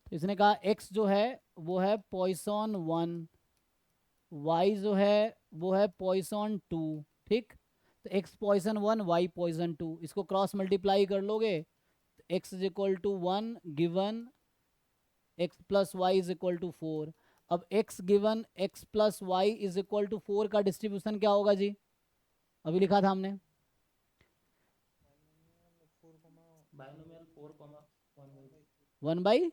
तो इसने कहा x जो है वो है पॉइसन 1, y जो है वो है पॉइसन 2, ठीक, तो x पॉइसन 1 y पॉइसन 2, इसको क्रॉस मल्टीप्लाई कर लोगे, x is equal to 1 given x plus y is equal to 4, अब x given x plus y is equal to 4 का डिस्ट्रीब्यूशन क्या होगा जी, अभी लिखा था हमने, बाइनोमियल 4,1 1 बाई,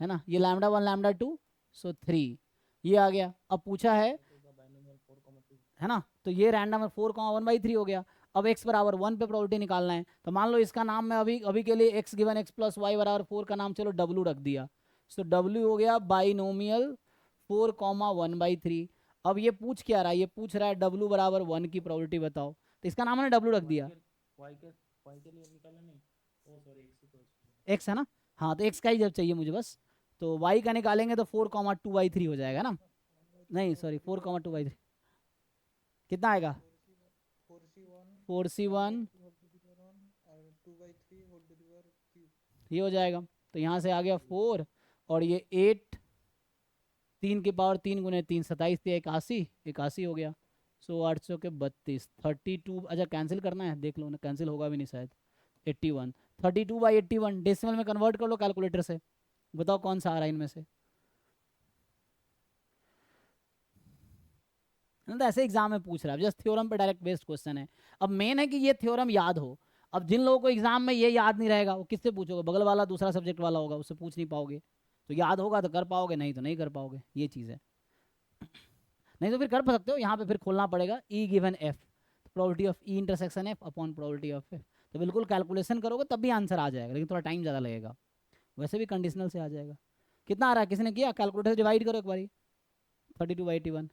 है ना, ये लैम्डा 1 लैम्डा 2, सो 3 ये आ गया। अब पूछा है, बाइनोमियल 4,2 है ना, तो ये रैंडम 4,1/3 हो गया। अब x बराबर 1 पे प्रोबेबिलिटी निकालना है, तो मान लो इसका नाम मैं अभी के लिए x given x plus y बराबर 4 का नाम चलो w रख दिया, सो w हो गया बाइनोमियल 4,1/3। अब ये पूछ क्या रहा है, ये पूछ रहा है w बराबर 1 की प्रोबेबिलिटी बताओ, तो इसका नाम मैंने w रख दिया, y के लिए निकाला नहीं, ओ सॉरी x है ना, हाँ तो x का ही जब चाहिए मुझे बस, तो y का निकालेंगे तो 4,2/3 हो जाएगा ना, नहीं सॉरी 4,2/3 कितना आएगा, 4c1 ये हो जाएगा, तो यहाँ से आ गया 4 और ये 8, 3 की पावर 3 गुने 3 27 थे 81 हो गया, सो 800 के 32, 32, अच्छा कैंसिल करना है, देख लो ना, कैंसिल होगा भी नहीं शायद। 81, 32/81 डेसिमल में कन्वर्ट कर लो कैलकुलेटर से, बताओ कौन सा आ रहा है इनमें से। ना तो ऐसे एग्जाम में पूछ रहा है, जस्ट थ्योरम पे डायरेक्ट बेस्ड क्वेश्चन है। अब मेन है कि ये थ्योरम याद हो। अब जिन लोगों को एग्जाम में ये याद नहीं रहेगा वो किससे पूछोगे, बगल वाला दूसरा सब्जेक्ट वाला होगा उससे पूछ नहीं पाओगे। तो याद होगा तो कर पाओगे, नहीं तो नहीं कर पाओगे, ये चीज़ है। नहीं तो फिर कर सकते हो, यहाँ पे फिर खोलना पड़ेगा ई given F, probability of E intersection F upon probability of F. तो बिल्कुल कैलकुलेशन करोगे तब भी आंसर आ जाएगा, लेकिन थोड़ा टाइम ज़्यादा लगेगा। वैसे भी कंडीशनल से आ जाएगा। कितना आ रहा है, किसी ने किया कैलकुलेटर से डिवाइड करो एक बारी, 32/81।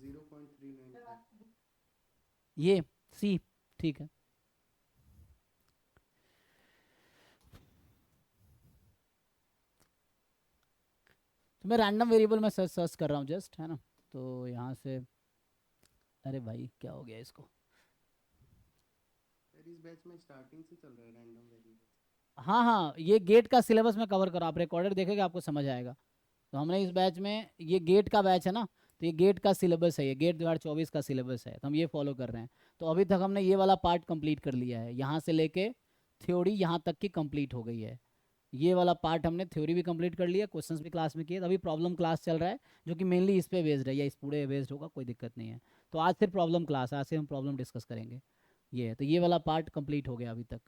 0.395। ये सी, ठीक है। तो मैं रैंडम वेरिएबल में सर्च सर्च कर रहा हूँ जस्ट, है ना। तो यहाँ से, अरे भाई क्या हो गया इसको। सर इस बैच में स्टार्टिंग से चल रहा है रैंडम वेरिएबल। हाँ हाँ, ये गेट का सिलेबस में कवर करो, आप रिकॉर्डेड देखेंगे आपको समझ आएगा। तो हमने इस बैच में, ये गेट का बैच है ना, तो ये गेट का सिलेबस है, ये गेट 2024 का सिलेबस है, तो हम ये फॉलो कर रहे हैं। तो अभी तक हमने ये वाला पार्ट कंप्लीट कर लिया है, यहाँ से लेके थ्योरी यहाँ तक की कंप्लीट हो गई है। ये वाला पार्ट हमने थ्योरी भी कंप्लीट कर लिया, क्वेश्चंस भी क्लास में किए, अभी प्रॉब्लम क्लास चल रहा है जो कि मेनली इस पे बेस्ड है, या इस पूरे बेस्ड होगा, कोई दिक्कत नहीं है। तो आज फिर प्रॉब्लम क्लास है, आज से हम प्रॉब्लम डिस्कस करेंगे। ये है, तो ये वाला पार्ट कंप्लीट हो गया अभी तक।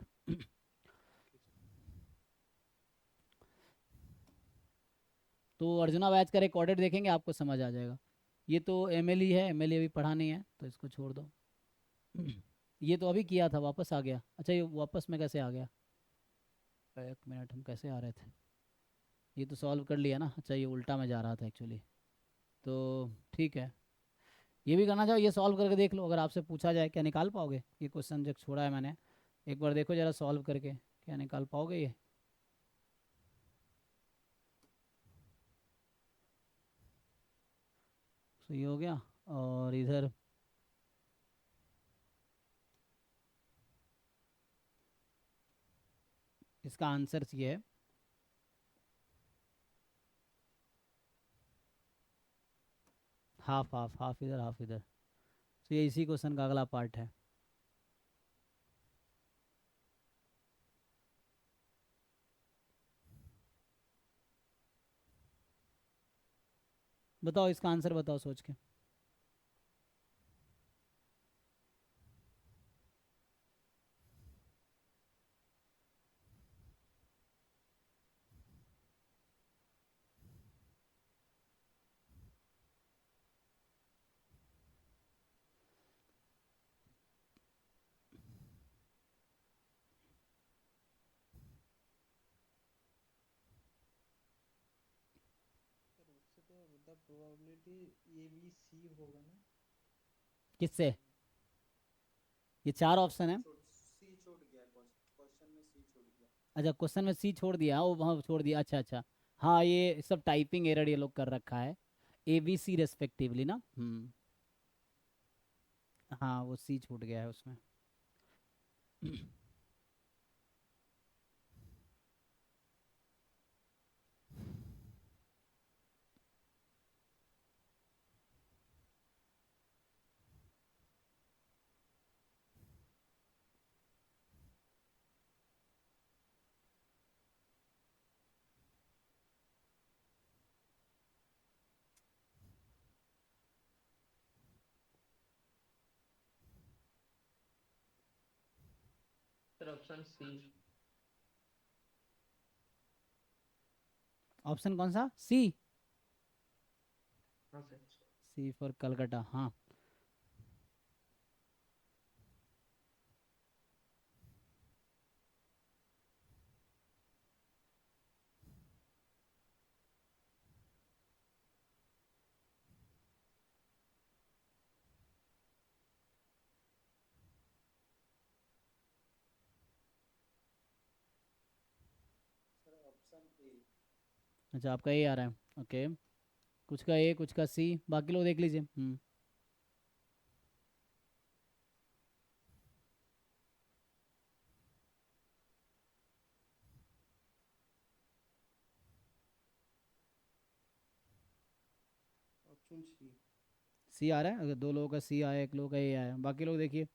तो अर्जुना बैच का रिकॉर्डेड देखेंगे आपको समझ आ जाएगा। ये तो एमएलई है, एमएलई अभी पढ़ा नहीं है तो इसको छोड़ दो। ये तो अभी किया था, वापस आ गया। अच्छा ये वापस में कैसे आ गया, एक मिनट, हम कैसे आ रहे थे, ये तो सॉल्व कर लिया ना। अच्छा ये उल्टा में जा रहा था एक्चुअली, तो ठीक है। ये भी करना चाहो, ये सॉल्व करके देख लो, अगर आपसे पूछा जाए क्या निकाल पाओगे, ये क्वेश्चन जो छोड़ा है मैंने, एक बार देखो जरा सॉल्व करके, क्या निकाल पाओगे ये। तो ये हो गया, और इधर इसका आंसर ये है, हाफ हाफ, हाफ इधर हाफ इधर। तो ये इसी क्वेश्चन का अगला पार्ट है। बताओ इसका आंसर बताओ सोच के। सर उससे तो मतलब प्रोबेबिलिटी ए बी सी होगा ना। किससे, ये चार ऑप्शन है। सी छूट गया, क्वेश्चन में सी छूट गया। अच्छा क्वेश्चन में सी छोड़ दिया, वो वहाँ छोड़ दिया, अच्छा अच्छा। हाँ ये सब टाइपिंग एरर ये लोग कर रखा है, ए बी सी रेस्पेक्टिवली ना। हाँ वो सी छूट गया है उसमें। Sir option C. ऑप्शन कौन सा, सी। हाँ सर। सी फॉर कलकत्ता, हाँ। Sir option A. अच्छा आपका ए आ रहा है, ओके। कुछ का ए कुछ का सी, बाकी लोग देख लीजिए। Option C. सी आ रहा है, अगर 2 लोगों का सी आया, 1 लोगों का ए आया, बाकी लोग देखिए।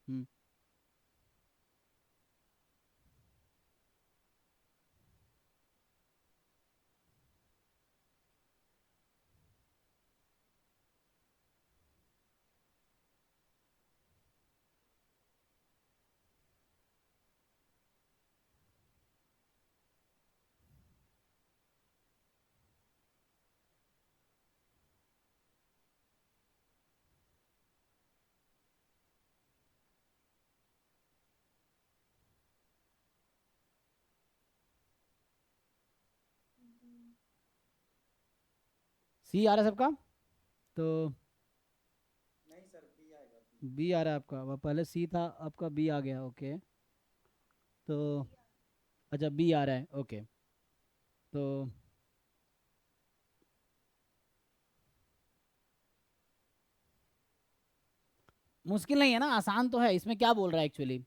सी आ रहा है सबका? तो नहीं सर, बी आएगा, बी। बी आ रहा है आपका, वह पहले सी था, आपका बी आ गया, ओके। तो अच्छा, बी आ रहा है, ओके। तो मुश्किल नहीं है ना, आसान तो है। इसमें क्या बोल रहा है एक्चुअली,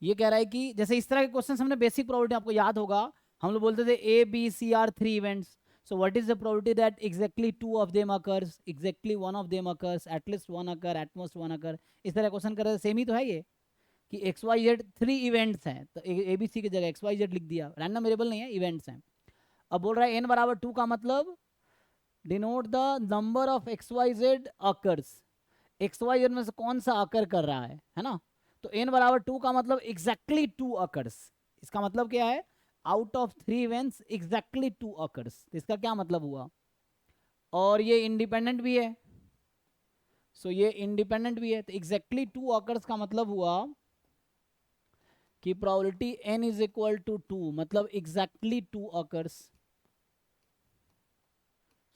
ये कह रहा है कि जैसे इस तरह के क्वेश्चन हमने बेसिक प्रोबेबिलिटी, आपको याद होगा हम लोग बोलते थे A B C are 3 events, so what is the probability that exactly 2 of them occurs, exactly 1 of them occurs, at least 1 occur, at most 1 occur। इस तरह क्वेश्चन कर रहे, सेम ही तो है ये, कि एक्स वाई जेड 3 इवेंट्स हैं, तो ए बी सी की जगह एक्स वाई जेड लिख दिया, रैंडम वेरिएबल नहीं है, इवेंट्स हैं। अब बोल रहा है एन बराबर 2 का मतलब denote the number of x y z occurs, x y z में से कौन सा अकर कर रहा है ना। तो एन बराबर 2 का मतलब एग्जैक्टली 2 अकर्स, इसका मतलब क्या है, out of 3 events exactly 2 occurs, तो इसका क्या मतलब हुआ। और ये इंडिपेंडेंट भी है, सो ये इंडिपेंडेंट भी है, तो एग्जैक्टली 2 अकर्स का मतलब हुआ कि probability n is equal to 2, मतलब एग्जैक्टली 2 अकर्स।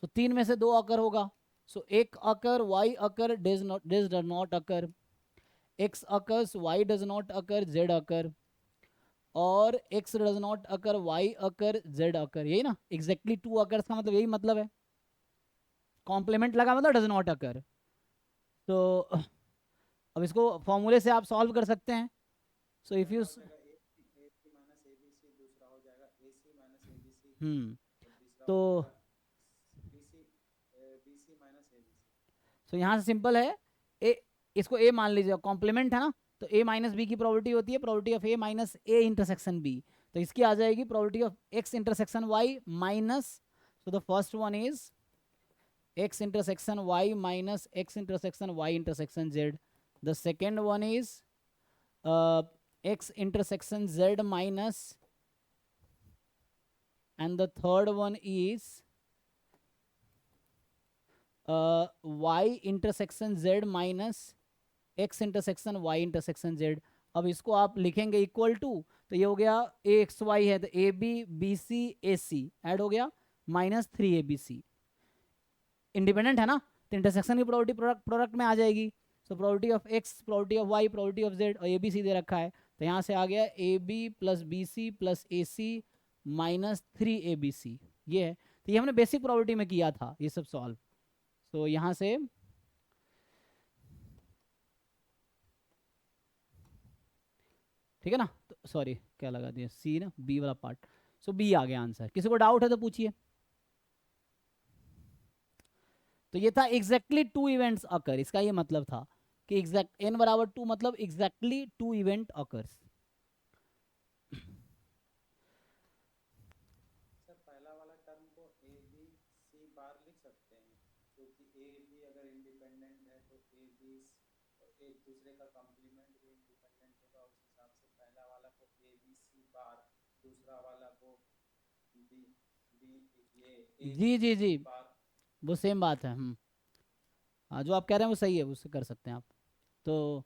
तो 3 में से 2 अकर होगा, सो एक अकर y occur does not occur, x occurs y does not occur, z अकर, और x does not occur, y occur, z अकर, यही ना, एग्जैक्टली 2 अकर्स का मतलब यही मतलब है। कॉम्प्लीमेंट लगा मतलब डज नॉट अकर। तो अब इसको फॉर्मूले से आप सॉल्व कर सकते हैं। सो इफ यू हो जाएगा ए सी माइनस ए बी सी, दूसरा हो जाएगा ए सी माइनस ए बी सी, और तीसरा तो हो जाएगा B C minus A B C. So यहाँ से सिंपल है, ए इसको ए मान लीजिए, कॉम्प्लीमेंट है ना, तो ए माइनस बी की प्रोबेबिलिटी होती है probability of A minus A intersection B, तो इसकी आ जाएगी probability of x intersection y minus, so the first one is x intersection y minus x intersection y intersection z, the second one is x intersection z minus, and the third one is y intersection z minus x intersection y intersection z। अब इसको आप लिखेंगे equal to, तो ये हो गया ए x y है, तो A B B C A C add हो गया minus 3 A B C, independent है ना, तो इंटरसेक्शन की प्रोबेबिलिटी प्रोडक्ट में आ जाएगी। So probability of x, probability of y, probability of z, और ए बी सी दे रखा है, तो यहाँ से आ गया A B plus B C plus A C minus 3 A B C, ये है। तो ये हमने बेसिक प्रोबेबिलिटी में किया था ये सब सॉल्व। तो यहाँ से ठीक है ना, तो सॉरी क्या लगा दिया, सी ना, बी वाला पार्ट। सो बी आ गया आंसर, किसी को डाउट है तो पूछिए। तो ये था एग्जैक्टली 2 इवेंट्स अकर, इसका ये मतलब था कि एग्जैक्ट n बराबर 2 मतलब एग्जैक्टली 2 इवेंट अकर्स। सर पहला वाला टर्म को ए बी सी बार लिख सकते हैं, क्योंकि ए बी अगर इंडिपेंडेंट है तो ए बी एक दूसरे का कॉम्प्लीमेंट भी इंडिपेंडेंट होगा, उस हिसाब से पहला वाला को ए बी सी बार, दूसरा वाला को बी बी ये ए जी जी जी, बार। वो सेम बात है। हाँ, जो आप कह रहे हैं वो सही है, उससे कर सकते हैं आप। तो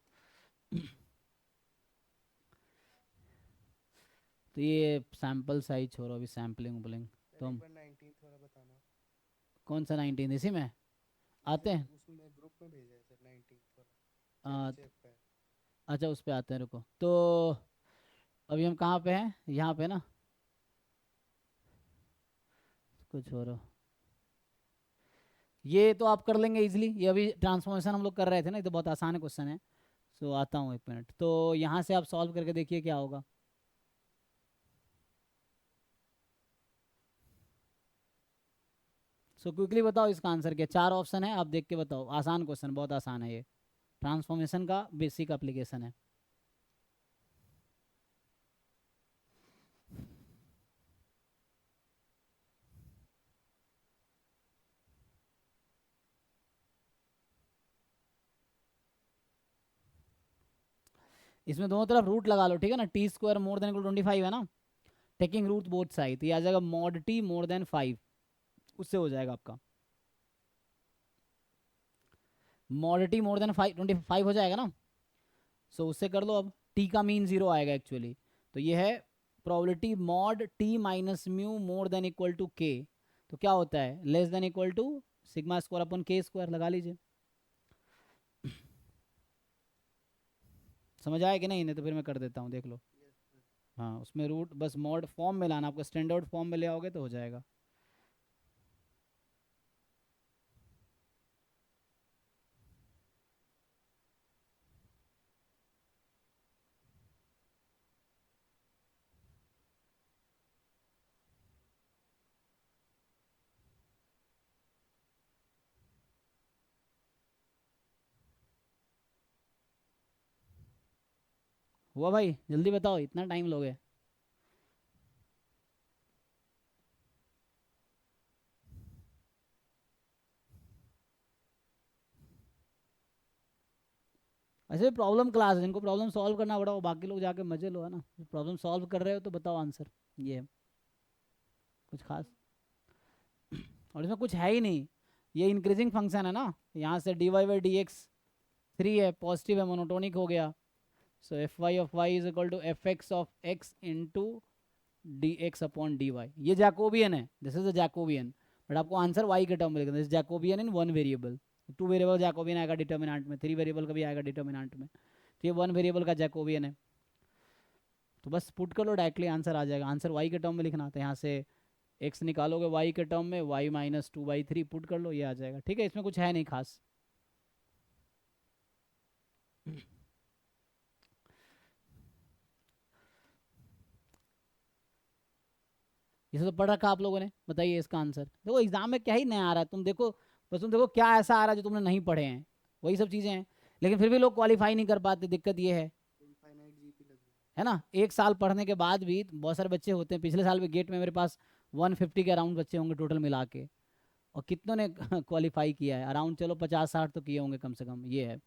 तो ये सैंपल साइज छोड़ो, अभी सैम्पलिंग उम्पलिंग तो हम, 19 थोड़ा बताना। कौन सा 19 इसी में आते हैं? उसमें ग्रुप में भेजा है सर 19 आ, थोड़ा चेक पे। अच्छा उस पे आते हैं, रुको। तो अभी हम कहाँ पे हैं, यहाँ पे ना, कुछ छोड़ो, ये तो आप कर लेंगे इजीली, ये अभी ट्रांसफॉर्मेशन हम लोग कर रहे थे ना, ये तो बहुत आसान क्वेश्चन है। सो आता हूँ 1 मिनट, तो यहाँ से आप सॉल्व करके देखिए क्या होगा। सो क्विकली बताओ इसका आंसर क्या। 4 ऑप्शन है, आप देख के बताओ। आसान क्वेश्चन, बहुत आसान है ये, ट्रांसफॉर्मेशन का बेसिक एप्लीकेशन है। इसमें दोनों तरफ रूट लगा लो, ठीक है ना। T square more than equal 25 है ना, टेकिंग रूट बोथ साइड, तो ये आ जाएगा मॉड टी मोर देन 5, उससे हो जाएगा आपका मॉड टी मोर देन 25 हो जाएगा ना। सो उससे कर लो। अब टी का मीन 0 आएगा एक्चुअली, तो ये है probability mod t minus mu more than equal to k, तो क्या होता है less than equal to sigma square upon k square, लगा लीजिए। समझ आया कि नहीं, नहीं तो फिर मैं कर देता हूँ, देख लो। हाँ, उसमें रूट बस मॉड फॉर्म में लाना, आपको स्टैंडर्ड फॉर्म में ले आओगे तो हो जाएगा। हुआ भाई, जल्दी बताओ, इतना टाइम लोगे। ऐसे प्रॉब्लम क्लास है, जिनको प्रॉब्लम सॉल्व करना पड़ा वो बाकी लोग जाके मजे लो, है ना। प्रॉब्लम सॉल्व कर रहे हो तो बताओ आंसर, ये है कुछ खास। और इसमें कुछ है ही नहीं, ये इंक्रीजिंग फंक्शन है ना, यहाँ से d y by d x 3 है, पॉजिटिव है, मोनोटोनिक हो गया। So f y of y is equal to f x of x into d x upon d y. ये जैकोबियन है, this is a Jacobian, but आपको answer y के term में लिखना है। This Jacobian in 1 variable, 2 variable Jacobian आएगा determinant में, 3 variable का भी आएगा डिटर्मिनेंट में, तो ये 1 वेरिएबल का जैकोबियन है। तो बस पुट कर लो डायरेक्टली, आंसर आ जाएगा। आंसर वाई के टर्म में लिखना, तो यहाँ से एक्स निकालोगे वाई के टर्म में, वाई माइनस 2/3 पुट कर लो, ये आ जाएगा। ठीक है, इसमें कुछ है नहीं खास। इसे तो पढ़ रखा आप लोगों ने, बताइए इसका आंसर। देखो एग्जाम में क्या ही नया आ रहा है, तुम देखो बस, तुम देखो क्या ऐसा आ रहा है जो तुमने नहीं पढ़े हैं, वही सब चीज़ें हैं। लेकिन फिर भी लोग क्वालिफाई नहीं कर पाते, दिक्कत ये है, इनफाइनाइट जीपी लग गया। है ना। 1 साल पढ़ने के बाद भी बहुत सारे बच्चे होते हैं, पिछले साल भी गेट में मेरे पास 150 के अराउंड बच्चे होंगे टोटल मिला के, और कितनों ने क्वालिफाई किया है अराउंड, चलो 50-60 तो किए होंगे कम से कम, ये है।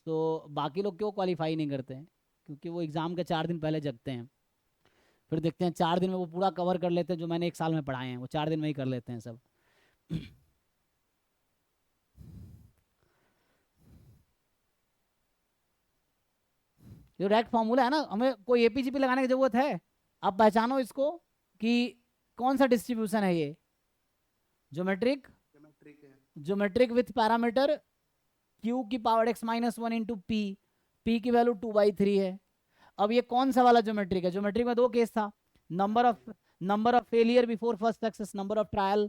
तो बाकी लोग क्यों क्वालिफाई नहीं करते हैं, क्योंकि वो एग्ज़ाम के 4 दिन पहले जगते हैं, फिर देखते हैं 4 दिन में वो पूरा कवर कर लेते हैं जो मैंने 1 साल में पढ़ाए हैं, वो 4 दिन में ही कर लेते हैं सब। जो डायरेक्ट फॉर्मूला है ना, हमें कोई एपीजीपी लगाने की जरूरत है। आप पहचानो इसको कि कौन सा डिस्ट्रीब्यूशन है ये, ज्योमेट्रिक, ज्योमेट्रिक है। ज्योमेट्रिक विथ पैरामीटर q की power x minus 1 into P की वैल्यू 2/3 है। अब ये कौन सा वाला ज्योमेट्रिक है, ज्योमेट्रिक में 2 केस था, number of failure before first success, number of trial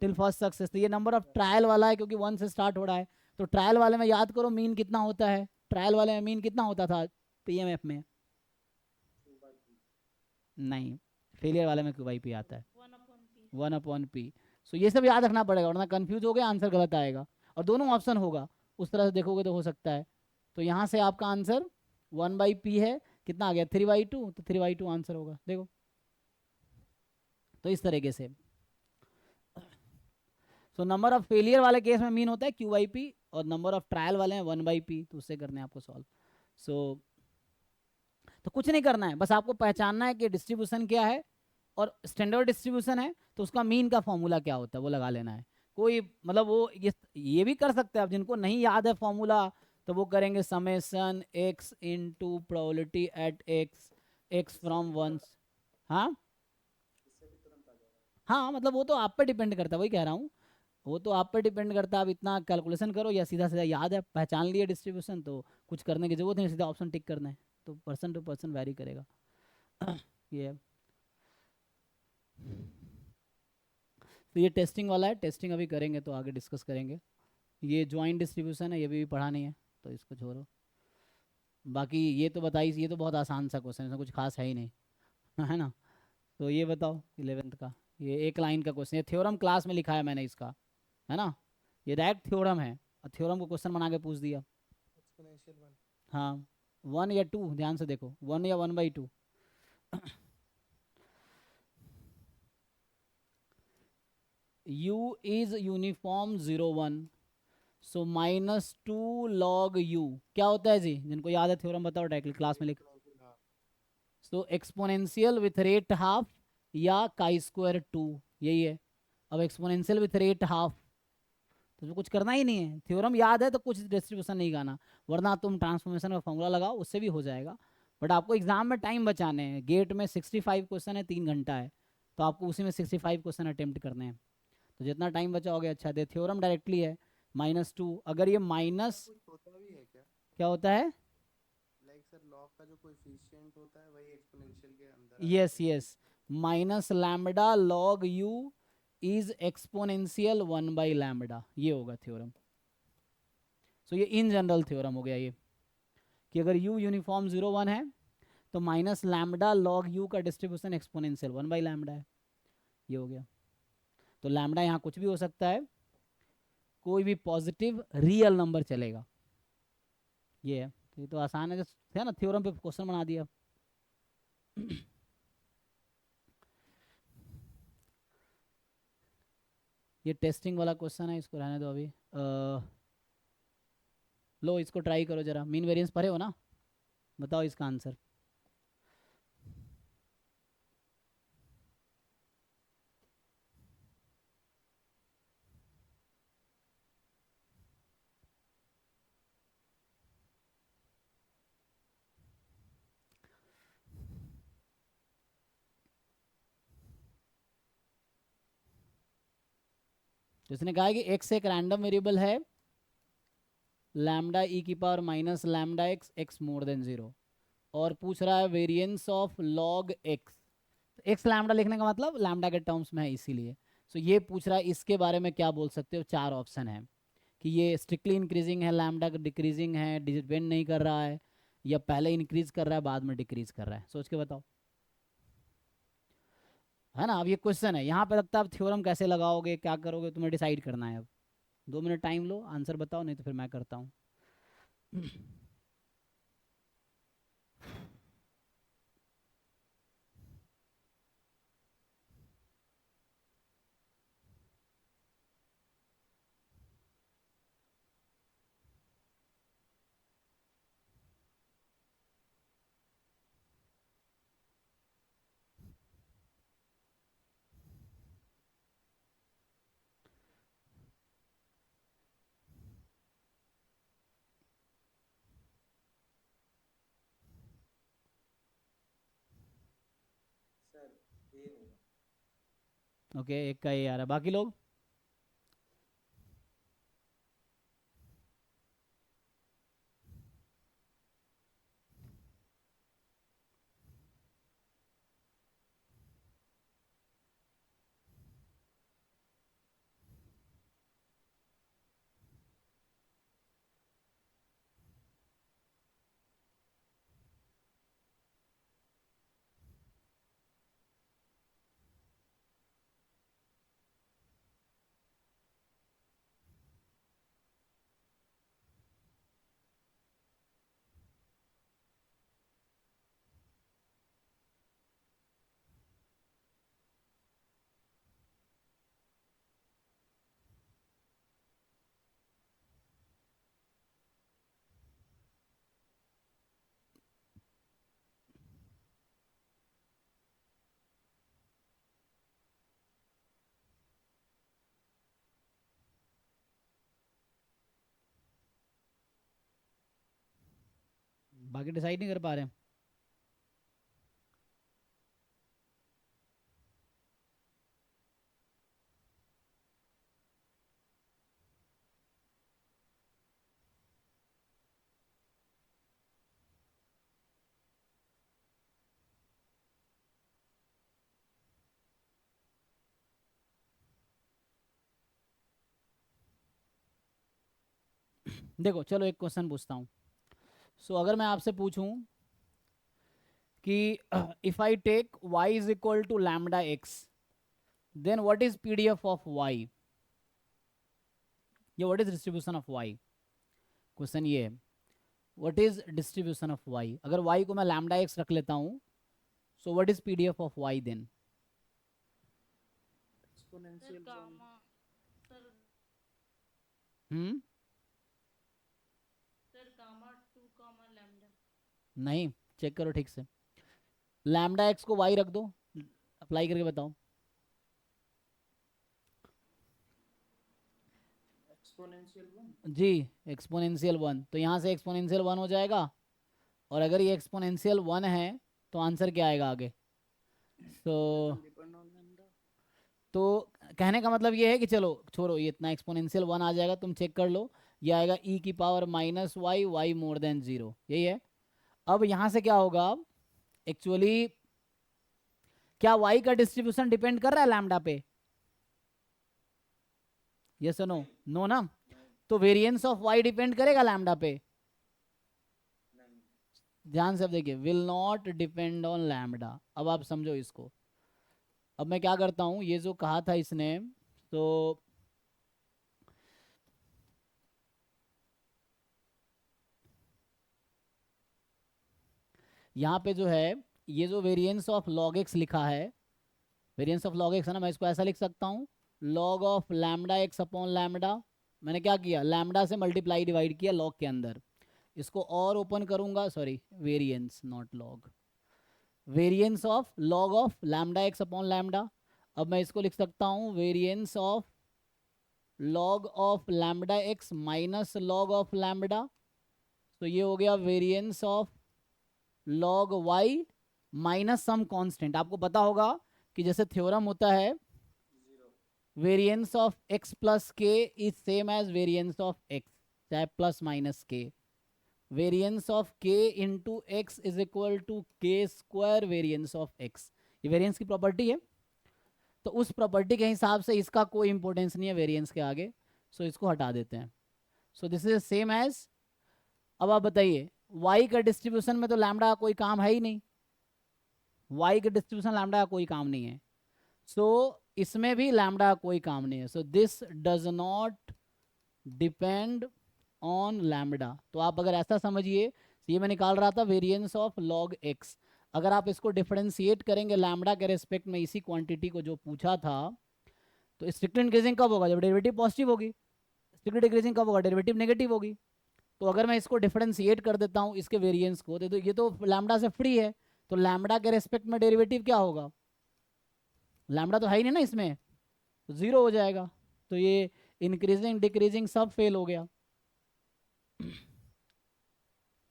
till first success. तो ये नंबर ऑफ ट्रायल वाला है, क्योंकि 1 से स्टार्ट हो रहा है। तो ट्रायल वाले में याद करो मीन कितना होता है, ट्रायल वाले में मीन कितना होता था पीएमएफ में, नहीं, फेलियर वाले में क्यू/पी आता है 1/p। सो ये सब याद रखना पड़ेगा, वरना कंफ्यूज हो गया आंसर गलत आएगा। और दोनों ऑप्शन होगा, उस तरह से देखोगे तो हो सकता है। तो यहाँ से आपका आंसर 1/p है, कितना आ गया 3/2, तो 3/2 आंसर होगा, देखो। तो इस तरीके से सो नंबर ऑफ फेलियर वाले केस में मीन होता है q/p, और नंबर ऑफ ट्रायल वाले में 1/p, तो उससे करने हैं आपको सॉल्व। सो तो कुछ नहीं करना है, बस आपको पहचानना है कि डिस्ट्रीब्यूशन क्या है, और स्टैंडर्ड डिस्ट्रीब्यूशन है तो उसका मीन का फॉर्मूला क्या होता है वो लगा लेना है। कोई मतलब वो ये भी कर सकते हैं आप, जिनको नहीं याद है फॉर्मूला तो वो करेंगे summation x into probability eight x from 1। हाँ हाँ, मतलब वो तो आप पे डिपेंड करता है, वही कह रहा हूँ, वो तो आप पे डिपेंड करता है। आप इतना कैलकुलेशन करो, या सीधा सीधा याद है, पहचान लिए डिस्ट्रीब्यूशन, तो कुछ करने की जरूरत नहीं, सीधा ऑप्शन टिक करना है। तो पर्सन टू पर्सन वैरी करेगा। ये है। तो ये टेस्टिंग वाला है, टेस्टिंग अभी करेंगे तो आगे डिस्कस करेंगे। ये ज्वाइंट डिस्ट्रीब्यूशन है, ये भी पढ़ा नहीं है, तो इसको छोड़ो। बाकी ये तो बताइए, ये तो बहुत आसान सा क्वेश्चन है, इसमें कुछ खास है ही नहीं, है ना। तो ये बताओ 11th का ये एक लाइन का क्वेश्चन, ये थ्योरम क्लास में लिखा है मैंने इसका, है ना, ये डायरेक्ट थ्योरम है और थ्योरम को क्वेश्चन बना के पूछ दिया। एक्सपोनेंशियल 1। हाँ 1 या 2, ध्यान से देखो 1 या 1/2। u is uniform 0 1, so -2 log u क्या होता है जी, जिनको याद है थ्योरम बताओ, डायरेक्टली क्लास में लिख। So exponential with rate half या chi2 यही है। अब एक्सपोनेंशियल विथ रेट हाफ, तो तुम्हें कुछ करना ही नहीं है, थ्योरम याद है तो कुछ डिस्ट्रीब्यूशन नहीं गाना, वरना तुम ट्रांसफॉर्मेशन का फॉर्मूला लगाओ उससे भी हो जाएगा। बट आपको एग्जाम में टाइम बचाने हैं, गेट में 65 क्वेश्चन है, 3 घंटा है, तो आपको उसी में 65 क्वेश्चन अटेम्प्ट करने हैं, तो जितना टाइम बचाओगे अच्छा। दे थ्योरम डायरेक्टली है -2, अगर ये माइनस कुछ होता भी है क्या? क्या होता है, लाइक सर लॉग का जो कोएफिशिएंट होता है वही एक्सपोनेंशियल के अंदर आ यस जाता है। Yes, -λ log u is exponential 1/λ, ये होगा थ्योरम। सो ये इन जनरल थ्योरम हो गया ये, कि अगर u यूनिफॉर्म 0 1 है तो -λ log u का डिस्ट्रीब्यूशन एक्सपोनेंशियल 1/λ है, ये हो गया। तो लैम्डा यहाँ कुछ भी हो सकता है, कोई भी पॉजिटिव रियल नंबर चलेगा, ये है। तो ये तो आसान है, है ना, थ्योरम पे क्वेश्चन बना दिया। ये टेस्टिंग वाला क्वेश्चन है, इसको रहने दो अभी। लो इसको ट्राई करो जरा, मीन वेरिएंस पढ़े हो ना, बताओ इसका आंसर। तो इसने कहा है कि x एक रैंडम वेरिएबल है, लैम्डा e की power -λ x, x more than 0, और पूछ रहा है variance of log x। X lambda लिखने का मतलब लैम्डा के टर्म्स में है इसीलिए। सो ये पूछ रहा है इसके बारे में क्या बोल सकते हो, 4 ऑप्शन है कि ये स्ट्रिक्टली इंक्रीजिंग है, लैम्डा डिक्रीजिंग है, डिपेंड नहीं कर रहा है, या पहले इंक्रीज कर रहा है बाद में डिक्रीज कर रहा है, सोच के बताओ, है ना। अब ये क्वेश्चन है, यहाँ पे लगता है आप थ्योरम कैसे लगाओगे, क्या करोगे, तुम्हें डिसाइड करना है। अब 2 मिनट टाइम लो, आंसर बताओ, नहीं तो फिर मैं करता हूँ। सर ए होगा। ओके, एक का ये आ रहा है, बाकी लोग। बाकी डिसाइड नहीं कर पा रहे हैं। देखो चलो एक क्वेश्चन पूछता हूँ। सो अगर मैं आपसे पूछूं कि if I take y is equal to lambda x then what is PDF of y, ये what is distribution of y, question ये है what is distribution of y. अगर वाई को मैं लैम्डा एक्स रख लेता हूँ, so what is PDF of y then. Exponential gamma sir hmm, sir gamma 2 gamma lambda. नहीं, चेक करो ठीक से, लैम्डा एक्स को वाई रख दो, अप्लाई करके बताओ। एक्सपोनेंशियल 1 जी, एक्सपोनेंशियल 1, तो यहाँ से एक्सपोनेंशियल 1 हो जाएगा, और अगर ये एक्सपोनेंशियल 1 है तो आंसर क्या आएगा आगे। तो डिपेंड ऑन लैम्डा। तो कहने का मतलब ये है कि चलो छोड़ो, ये इतना एक्सपोनेंशियल 1 आ जाएगा, तुम चेक कर लो, ये आएगा e की power minus y, y more than 0, यही है। अब यहाँ से क्या होगा, एक्चुअली क्या y का डिस्ट्रीब्यूशन डिपेंड कर रहा है लैम्डा पे, यस नो, नो ना, तो वेरिएंस ऑफ y डिपेंड करेगा लैम्डा पे, ध्यान से अब देखिए, will not depend on lambda. अब आप समझो इसको, अब मैं क्या करता हूं, ये जो कहा था इसने, तो यहाँ पे जो है, ये जो वेरिएंस ऑफ लॉग एक्स लिखा है, वेरिएंस ऑफ लॉग एक्स है ना, मैं इसको ऐसा लिख सकता हूँ, log of lambda x upon lambda, मैंने क्या किया, लैम्डा से मल्टीप्लाई डिवाइड किया लॉग के अंदर, इसको और ओपन करूंगा, sorry variance not log, variance of log of lambda x upon lambda. अब मैं इसको लिख सकता हूँ variance of log of lambda x minus log of lambda, तो ये हो गया variance of log y minus some constant. आपको पता होगा कि जैसे थ्योरम होता है, variance of x plus k is same as variance of x, चाहे plus minus k, variance of k into x is equal to के स्क्वायर वेरिएंस ऑफ एक्स, ये वेरिएंस की प्रॉपर्टी है। तो उस प्रॉपर्टी के हिसाब से इसका कोई इंपॉर्टेंस नहीं है वेरिएंस के आगे, सो इसको हटा देते हैं। So this is same as, अब आप बताइए y का डिस्ट्रीब्यूशन में तो लैम्डा का कोई काम है ही नहीं, y के डिस्ट्रीब्यूशन लैम्डा का कोई काम नहीं है, सो इसमें भी लैम्डा का कोई काम नहीं है, so this does not depend on lambda. तो आप अगर ऐसा समझिए, ये मैं निकाल रहा था वेरिएंस ऑफ लॉग एक्स, अगर आप इसको डिफरेंशिएट करेंगे लैम्डा के रेस्पेक्ट में इसी क्वांटिटी को जो पूछा था, तो स्ट्रिक्टली इंक्रीजिंग कब होगा, जब डेरिवेटिव पॉजिटिव होगी, स्ट्रिक्टली डिक्रीजिंग कब होगा, डेरिवेटिव नेगेटिव होगी। तो अगर मैं इसको डिफरेंशिएट कर देता हूँ इसके वेरिएंस को, तो ये तो लैम्डा से फ्री है, तो लैम्डा के रेस्पेक्ट में डेरिवेटिव क्या होगा, लैम्डा तो है ही नहीं ना इसमें, तो 0 हो जाएगा, तो ये इंक्रीजिंग डिक्रीजिंग सब फेल हो गया,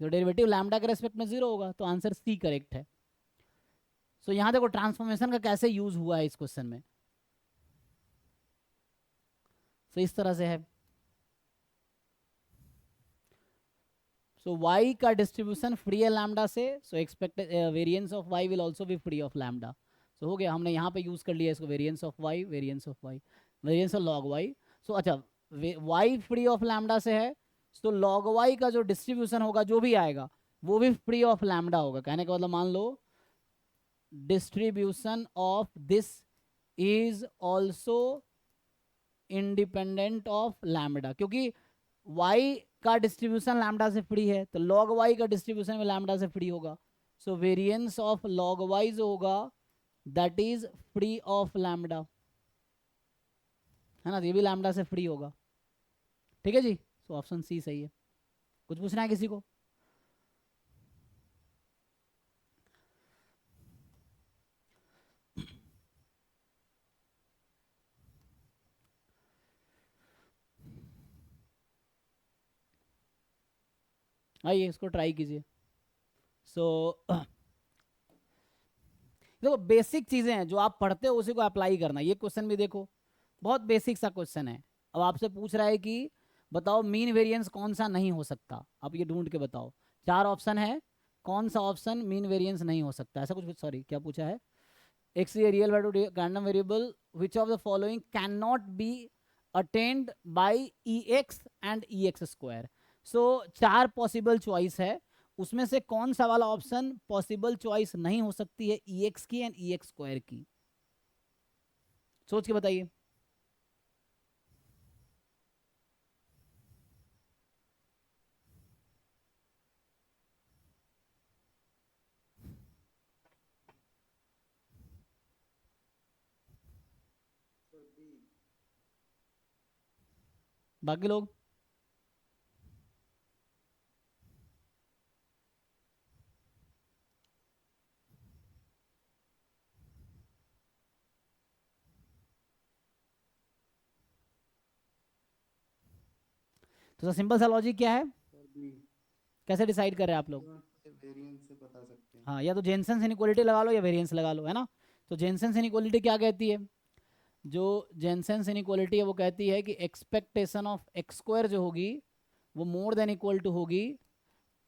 तो डेरिवेटिव लैम्डा के रेस्पेक्ट में 0 होगा, तो आंसर सी करेक्ट है। सो यहाँ देखो ट्रांसफॉर्मेशन का कैसे यूज हुआ है इस क्वेश्चन में, सो इस तरह से है। सो y का डिस्ट्रीब्यूशन फ्री है लैम्डा से, so expected variance of y will also be free of lambda. So हो गया, हमने यहाँ पे यूज कर लिया इसको, variance of y, variance of y, variance of log y। So अच्छा, y फ्री ऑफ लैम्डा से है, तो लॉग y का जो डिस्ट्रीब्यूशन होगा जो भी आएगा वो भी फ्री ऑफ लैम्डा होगा। कहने का मतलब मान लो distribution of this is also independent of lambda, क्योंकि y का डिस्ट्रीब्यूशन लैम्डा से फ्री है, तो log y का डिस्ट्रीब्यूशन में लैम्डा से फ्री होगा, so variance of log y जो होगा that is free of lambda, है ना, ये भी लैम्डा से फ्री होगा। ठीक है जी, सो ऑप्शन सी सही है। कुछ पूछना है किसी को? आइए इसको ट्राई कीजिए। सो देखो बेसिक चीजें हैं जो आप पढ़ते हो उसी को अप्लाई करना। ये क्वेश्चन भी देखो बहुत बेसिक सा क्वेश्चन है। अब आपसे पूछ रहा है कि बताओ मीन वेरिएंस कौन सा नहीं हो सकता, आप ये ढूंढ के बताओ। 4 ऑप्शन है, कौन सा ऑप्शन मीन वेरिएंस नहीं हो सकता, ऐसा कुछ, सॉरी क्या पूछा है, x a real value random variable which of the following can not be attend by E x and E x square. So 4 possible choice है, उसमें से कौन सा वाला ऑप्शन पॉसिबल चॉइस नहीं हो सकती है, ई एक्स की एंड ई एक्स स्क्वायर की। सोच के बताइए। Sir B. बाकी लोग? तो सिंपल सा लॉजिक क्या है, सर बी। कैसे डिसाइड कर रहे हैं आप लोग? वेरिएंस से बता सकते हैं। हाँ, या तो जेनसेंस इनइक्वालिटी लगा लो या वेरिएंस लगा लो, है ना। तो जेनसेंस इनइक्वालिटी क्या कहती है? जो जेनसेंस इनइक्वालिटी है वो कहती है कि एक्सपेक्टेशन ऑफ एक्स स्क्वायर जो होगी वो मोर देन इक्वल टू होगी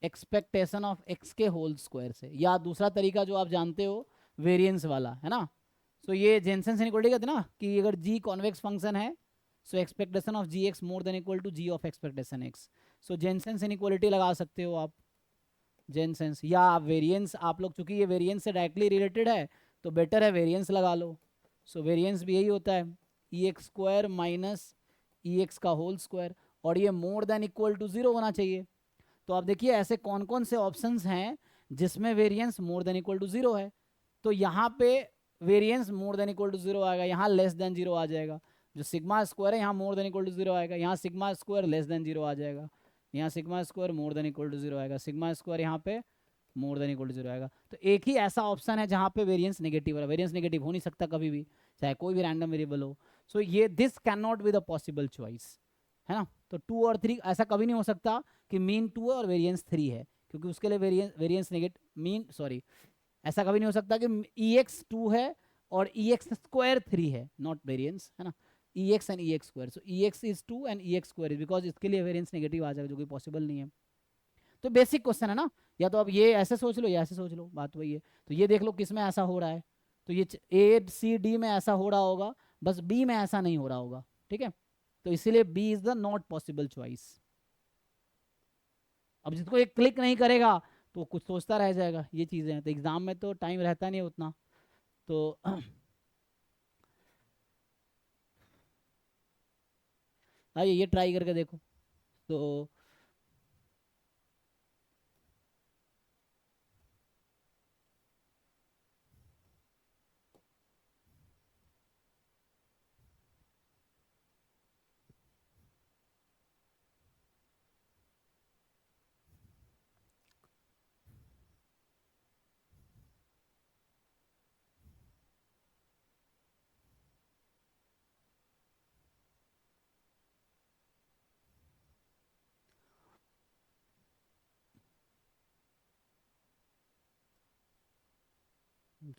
एक्सपेक्टेशन ऑफ एक्स के होल स्क्वायर से, या दूसरा तरीका जो आप जानते हो वेरिएंस वाला, है ना। सो ये जेनसेंस इनइक्वालिटी कहते हैं ना कि अगर जी कॉन्वेक्स फंक्शन है so expectation of g x more than equal to g of expectation x. So Jensen's inequality लगा सकते हो आप, जेनसेंस, या वेरिएंस। आप लोग चूंकि ये वेरिएंस से डायरेक्टली रिलेटेड है तो बेटर है वेरिएंस लगा लो। सो वेरिएंस भी यही होता है E x square minus E x का होल स्क्वायर, और ये more than equal to zero होना चाहिए। तो आप देखिए ऐसे कौन कौन से ऑप्शंस हैं जिसमें variance more than equal to zero है। तो यहाँ पे variance more than equal to zero आएगा, यहाँ लेस देन जीरो आ जाएगा। जो सिग्मा स्क्वायर है यहाँ more than equal to zero आएगा, यहाँ sigma square less than zero आ जाएगा, यहाँ sigma square more than equal to zero आएगा, सिग्मा स्क्वायर यहाँ पे more than equal to zero आएगा। तो एक ही ऐसा ऑप्शन है जहाँ पे वेरिएंस नेगेटिव है। वेरिएंस नेगेटिव हो नहीं सकता कभी भी, चाहे कोई भी रैंडम वेरिएबल हो। सो ये this can not be the possible choice, है ना। तो 2 और 3 ऐसा कभी नहीं हो सकता कि मीन 2 है और वेरिएंस 3 है, क्योंकि उसके लिए वेरिएंस नेगेटिव मीन सॉरी ऐसा कभी नहीं हो सकता कि ई एक्स 2 है और ई एक्स स्क्वायर 3 है, नॉट वेरिएंस, है ना। E x and E x square, so e x is 2 and E x square is, because इसके लिए वेरिएंस नेगेटिव आ जाएगा जो कि पॉसिबल नहीं है। तो बेसिक क्वेश्चन है ना, या तो आप ये ऐसे सोच लो या ऐसे सोच लो, बात वही है। तो ये देख लो किस में ऐसा हो रहा है, तो ये ए सी डी में ऐसा हो रहा होगा, बस बी में ऐसा नहीं हो रहा होगा, ठीक है। तो इसीलिए B is the not possible choice. अब जिसको ये क्लिक नहीं करेगा तो कुछ सोचता रह जाएगा, ये चीज़ें हैं। तो एग्जाम में तो टाइम रहता नहीं उतना, तो आइए ये ट्राई करके देखो। तो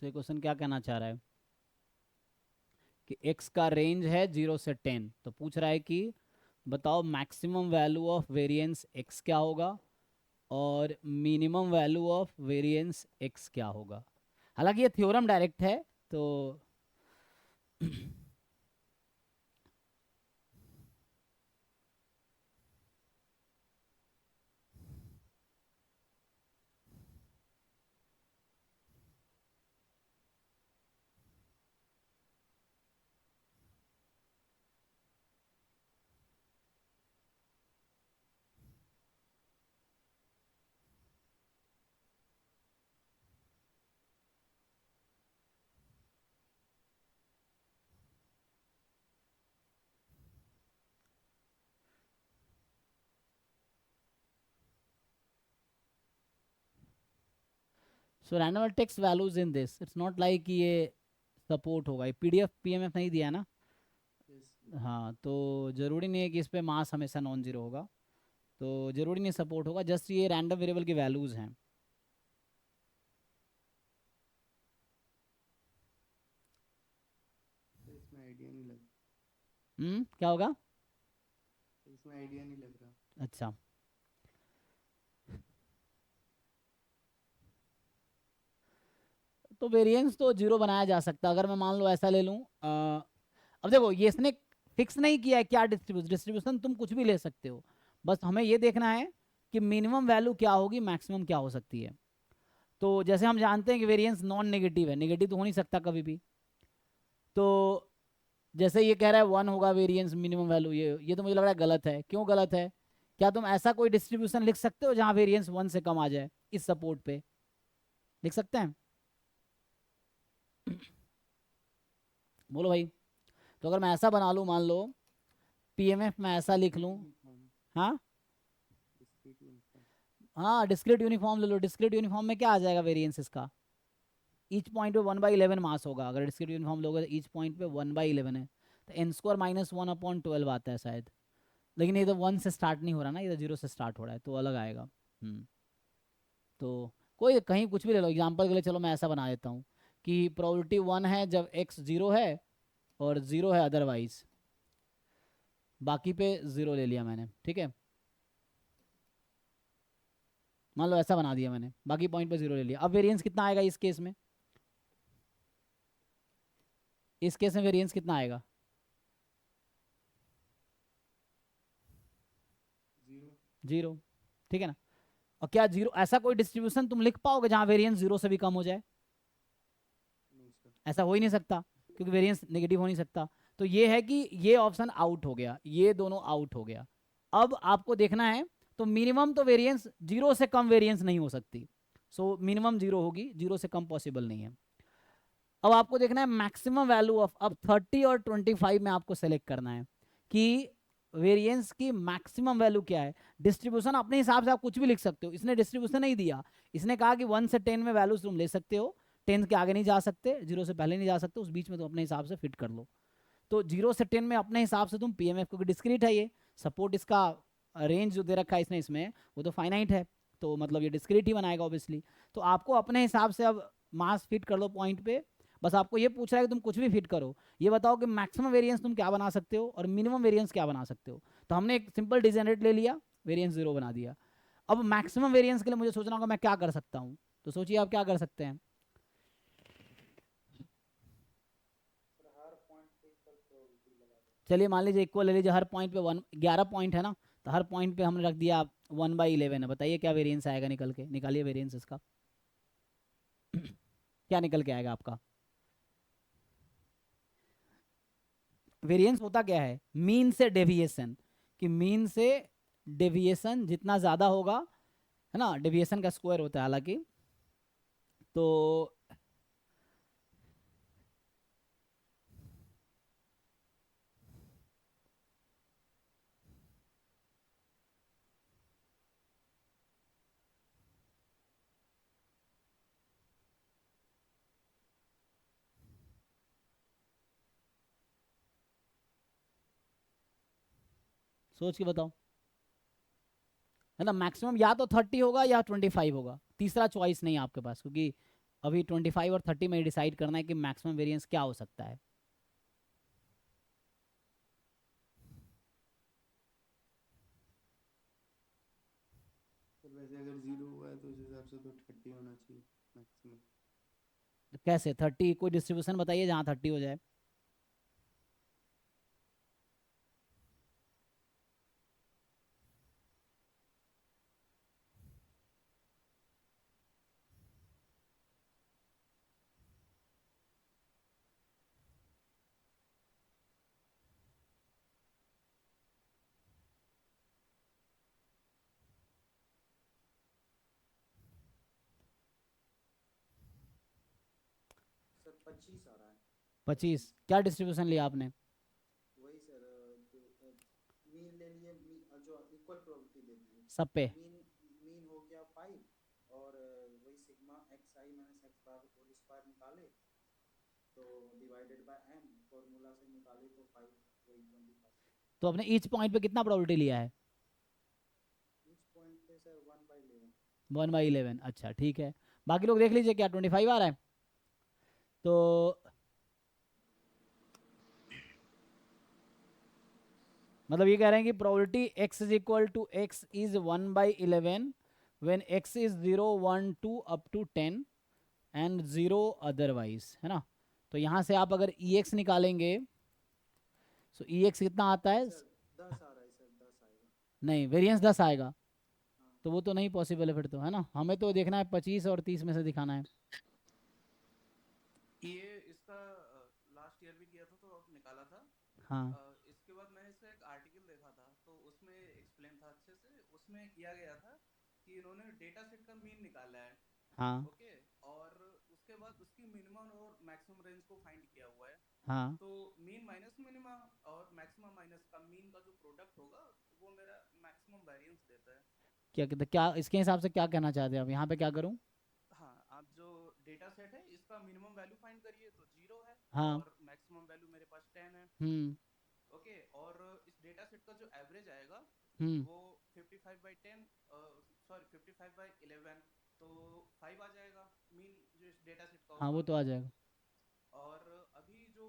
ये क्वेश्चन क्या कहना चाह रहा है कि x का रेंज है 0 से 10, तो पूछ रहा है कि बताओ maximum value of variance x क्या होगा और minimum value of variance x क्या होगा। हालांकि ये थ्योरम डायरेक्ट है, तो so random text values in this, it's not like कि ये सपोर्ट होगा, ये पीडीएफ पीएमएफ नहीं दिया ना। हाँ, तो ज़रूरी नहीं है कि इस पे मास हमेशा नॉन जीरो होगा, तो ज़रूरी नहीं सपोर्ट होगा, जस्ट ये रैंडम वेरिएबल की वैल्यूज़ हैं। इसमें आइडिया नहीं लग क्या होगा? इसमें आइडिया नहीं लग रहा। अच्छा, तो वेरिएंस तो जीरो बनाया जा सकता है। अगर मैं मान लो ऐसा ले लूँ, अब देखो ये इसने फिक्स नहीं किया है क्या डिस्ट्रीब्यूशन तुम कुछ भी ले सकते हो, बस हमें ये देखना है कि मिनिमम वैल्यू क्या होगी, मैक्सिमम क्या हो सकती है। तो जैसे हम जानते हैं कि वेरिएंस नॉन नेगेटिव है, नेगेटिव तो हो नहीं सकता कभी भी। तो जैसे ये कह रहा है 1 होगा वेरिएंस मिनिमम वैल्यू, ये तो मुझे लग रहा है गलत है। क्यों गलत है? क्या तुम ऐसा कोई डिस्ट्रीब्यूशन लिख सकते हो जहां वेरिएंस 1 से कम आ जाए? इस सपोर्ट पे लिख सकते हैं? बोलो भाई। तो अगर मैं ऐसा बना लूं, मान लो पीएमएफ में ऐसा लिख लूं, हाँ डिस्क्रीट यूनिफॉर्म। हाँ डिस्क्रीट यूनिफॉर्म ले लो। डिस्क्रीट यूनिफॉर्म में क्या आ जाएगा वेरिएंस इसका? ईच पॉइंट पे 1/11 मास होगा। अगर डिस्क्रीट यूनिफॉर्म लोगे तो ईच पॉइंट पे 1/11 है, तो n² - 1/12 आता है शायद। लेकिन ये तो 1 से स्टार्ट नहीं हो रहा ना, ये तो 0 से स्टार्ट हो रहा है, तो अलग आएगा। तो कोई कहीं कुछ भी ले लो, एग्जाम्पल के लिए चलो मैं ऐसा बना देता हूँ कि प्रोबेबिलिटी 1 है जब x 0 है और 0 है अदरवाइज, बाकी पे 0 ले लिया मैंने, ठीक है। मान लो ऐसा बना दिया मैंने, बाकी पॉइंट पे 0 ले लिया। अब वेरिएंस कितना आएगा इस केस में? इस केस में वेरिएंस कितना आएगा? 0, ठीक है ना। और क्या 0 ऐसा कोई डिस्ट्रीब्यूशन तुम लिख पाओगे जहां वेरिएंस 0 से भी कम हो जाए? नहीं सर। ऐसा हो ही नहीं सकता, क्योंकि वेरिएंस नेगेटिव हो नहीं सकता। तो ये है कि ये ऑप्शन आउट हो गया, ये दोनों आउट हो गया। अब आपको देखना है, तो मिनिमम तो वेरिएंस 0 से कम वेरिएंस नहीं हो सकती, सो मिनिमम 0 होगी, 0 से कम पॉसिबल नहीं है। अब आपको देखना है मैक्सिमम वैल्यू ऑफ, अब 30 और 25 में आपको सेलेक्ट करना है कि वेरिएंस की मैक्सिमम वैल्यू क्या है। डिस्ट्रीब्यूशन अपने हिसाब से आप कुछ भी लिख सकते हो, इसने डिस्ट्रीब्यूशन नहीं दिया, इसने कहा कि 1 से 10 में वैल्यूज तुम ले सकते हो, 10 के आगे नहीं जा सकते, 0 से पहले नहीं जा सकते, उस बीच में तुम अपने हिसाब से फिट कर लो। तो 0 से 10 में अपने हिसाब से तुम पीएमएफ, क्योंकि डिस्क्रीट है ये, सपोर्ट इसका रेंज जो दे रखा है इसने इसमें वो तो फाइनाइट है, तो मतलब ये डिस्क्रीट ही बनाएगा ऑब्वियसली। तो आपको अपने हिसाब से अब मास फिट कर लो पॉइंट पे। बस आपको ये पूछ रहा है कि तुम कुछ भी फिट करो, ये बताओ कि मैक्सिमम वेरिएंस तुम क्या बना सकते हो और मिनिमम वेरिएंस क्या बना सकते हो। तो हमने एक सिंपल डिजेनरेट ले लिया, वेरिएंस 0 बना दिया। अब मैक्सिमम वेरिएंस के लिए मुझे सोचना होगा मैं क्या कर सकता हूँ, तो सोचिए आप क्या कर सकते हैं। सर हर पॉइंट पे इक्वल प्रोबेबिलिटी लगा दो। चलिए मान लीजिए इक्वल ले लीजिए, हर पॉइंट पे 11 पॉइंट है ना, तो हर पॉइंट पे हमने रख दिया 1/11 है। बताइए क्या वेरिएंस आएगा, निकल के निकालिए वेरिएंस इसका। क्या निकल के आएगा आपका? वेरिएंस होता क्या है? मीन से डेविएशन, कि मीन से डेविएशन जितना ज़्यादा होगा, है ना, डेविएशन का स्क्वायर होता है हालांकि, तो सोच के बताओ, है ना। मैक्सिमम या तो 30 होगा या 25 होगा, तीसरा चॉइस नहीं है आपके पास, क्योंकि अभी 25 और 30 में डिसाइड करना है कि मैक्सिमम वेरिएंस क्या हो सकता है। सर वैसे अगर 0 हुआ है तो उस हिसाब से तो 30 होना चाहिए मैक्सिमम। तो कैसे 30? कोई डिस्ट्रीब्यूशन बताइए जहाँ 30 हो जाए। सर 25 आ रहा है। 25? क्या डिस्ट्रीब्यूशन लिया आपने? वही सर मीन ले लिए, जो इक्वल प्रोबेबिलिटी दे दी है। सब पे? मीन हो गया 5 और वही sigma x i minus x bar whole square निकाले तो डिवाइडेड बाय एम फॉर्मूला से निकाले तो 5 वही 25। तो आपने ईच पॉइंट पे कितना प्रोबेबिलिटी लिया है? इस पॉइंट पे सर 1/11। 1/11, अच्छा ठीक है। बाकी लोग देख लीजिए क्या 25 आ रहा है। तो मतलब ये कह रहे हैं कि probability x is equal to x is 1/11 when x is 0 1 2 up to 10 and 0 otherwise, है ना। तो यहाँ से आप अगर ex निकालेंगे, सो ex कितना आता है? सर 10 आ रहा है सर, 10 आएगा। नहीं, वेरिएंस 10 आएगा, हाँ तो वो तो नहीं पॉसिबल है फिर तो, है ना। हमें तो देखना है 25 और 30 में से दिखाना है। ये इसका लास्ट ईयर भी किया था तो अब निकाला था हाँ इसके बाद मैंने इसका एक आर्टिकल देखा था, तो उसमें एक्सप्लेन था अच्छे से। उसमें किया गया था कि इन्होंने डेटा सेट का मीन निकाला है, हाँ ओके, और उसके बाद उसकी मिनिमम और मैक्सिमम रेंज को फाइंड किया हुआ है। हाँ तो मीन माइनस मिनिमा और मैक्सिमम माइनस का मीन का जो प्रोडक्ट होगा वो मेरा मैक्सिमम वेरिएंस देता है। क्या कहते क्या इसके हिसाब से क्या कहना चाहते हैं आप, यहाँ पे क्या करूँ? हाँ, आप जो डेटा सेट है इसका मिनिमम वैल्यू फाइंड करिए तो 0 है, हाँ और मैक्सिमम वैल्यू मेरे पास 10 है, ओके। और इस डेटा सेट का जो एवरेज आएगा वो 55/10, सॉरी 55/11, तो 5 आ जाएगा मीन जो इस डेटा सेट का हाँ वो होगा। तो आ जाएगा। और अभी जो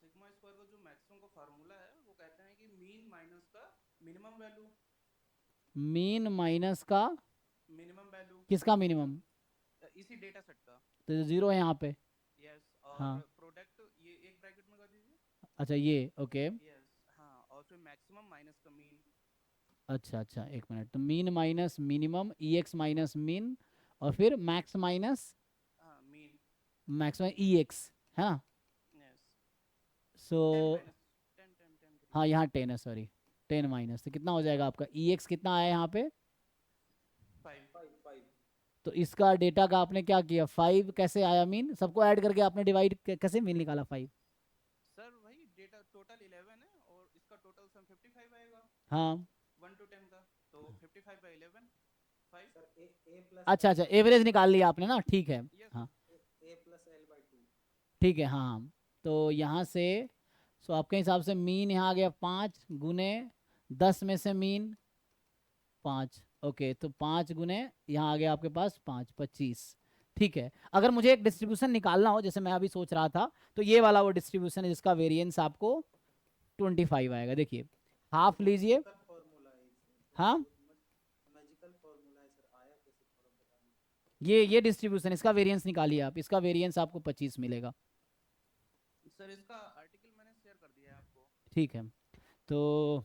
सिग्मा स्क्वायर का जो मैक्सिमम का फार्मूला है वो कहते हैं कि मीन माइनस का मिनिमम वैल्यू, मीन माइनस का मिनिमम वैल्यू किसका मिनिमम? इसी डेटा सेट का, तो 0 है यहाँ पे। यस। और हाँ प्रोडक्ट ये एक ब्रैकेट में कर दीजिए, अच्छा ये ओके। यस। हाँ, और फिर मैक्सिमम माइनस का मीन, अच्छा अच्छा एक मिनट, तो मीन माइनस मिनिमम ई एक्स माइनस मीन और फिर मैक्स माइनस हाँ मीन, मैक्सिमम ई एक्स है ना। यस। सो 10 माइनस 10 10 10 हाँ यहाँ 10 है, सॉरी 10 माइनस, तो कितना हो जाएगा आपका ई एक्स कितना आया यहाँ पे? 5। 5 तो इसका डेटा का आपने क्या किया, 5 कैसे आया मीन? सबको ऐड करके आपने डिवाइड कैसे मीन निकाला 5? सर वही डेटा टोटल 11 है और इसका टोटल सम 55 आएगा हाँ 1 to 10 का, तो 55/11 5। सर ए प्लस अच्छा अच्छा एवरेज निकाल लिया आपने ना, ठीक है। यस हाँ ए प्लस L/2। ठीक है हाँ हाँ। तो यहाँ से सो आपके हिसाब से मीन यहाँ आ गया 5 गुने 10 में से मीन 5, ओके। तो 5 गुने यहाँ आ गया आपके पास 5 25, ठीक है। अगर मुझे एक डिस्ट्रीब्यूशन निकालना हो जैसे मैं अभी सोच रहा था, तो ये वाला वो डिस्ट्रीब्यूशन है जिसका वेरिएंस आपको 25 आएगा। देखिए हाफ लीजिए, फॉर्मूला है इसमें, हाँ मैजिकल फॉर्मूला है सर, आया कैसे थोड़ा बताना। ये डिस्ट्रीब्यूशन इसका वेरिएंस निकालिए आप, इसका वेरिएंस आपको 25 मिलेगा। सर, इसका आर्टिकल मैंने शेयर कर दिया है आपको। ठीक है तो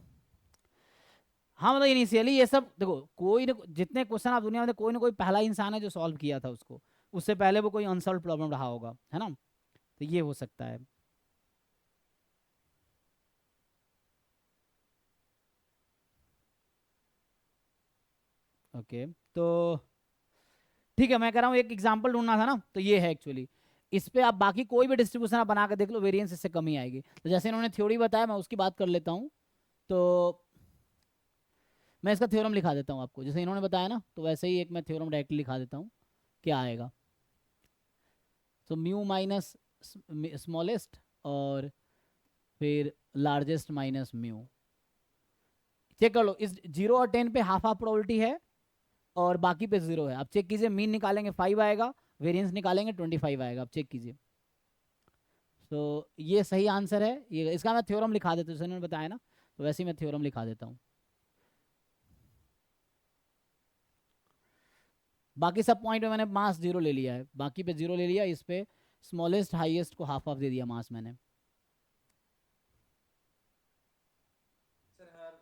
हाँ मतलब इनिशियली ये सब देखो, कोई ना जितने क्वेश्चन आप दुनिया में कोई ना कोई पहला इंसान है जो सॉल्व किया था उसको, उससे पहले वो कोई अनसॉल्व प्रॉब्लम रहा होगा, है ना। तो ये हो सकता है। ओके तो ठीक है, मैं कह रहा हूँ एक एग्जांपल ढूंढना था ना, तो ये है एक्चुअली। इस पे आप बाकी कोई भी डिस्ट्रीब्यूशन आप बना के देख लो, वेरिएंस इससे कम ही आएगी। तो जैसे इन्होंने थ्योरी बताया मैं उसकी बात कर लेता हूँ। तो मैं इसका थ्योरम लिखा देता हूँ आपको, जैसे इन्होंने बताया ना, तो वैसे ही एक मैं थ्योरम डायरेक्टली लिखा देता हूँ, क्या आएगा। तो म्यू माइनस स्मॉलेस्ट और फिर लार्जेस्ट माइनस म्यू। चेक कर लो, इस 0 और 10 पे हाफ हाफ प्रोबेबिलिटी है और बाकी पे 0 है। आप चेक कीजिए, मीन निकालेंगे 5 आएगा, वेरिएंस निकालेंगे 25 आएगा। आप चेक कीजिए। तो ये सही आंसर है। ये इसका मैं थ्योरम लिखा देता हूँ, जैसे उन्होंने बताया ना, तो वैसे ही मैं थ्योरम लिखा देता हूँ। बाकी सब पॉइंट में मैंने मास 0 ले लिया है, बाकी पे 0 ले लिया, इस पे स्मॉलेस्ट हाईएस्ट को हाफ हाफ दे दिया मास मैंने। सर हर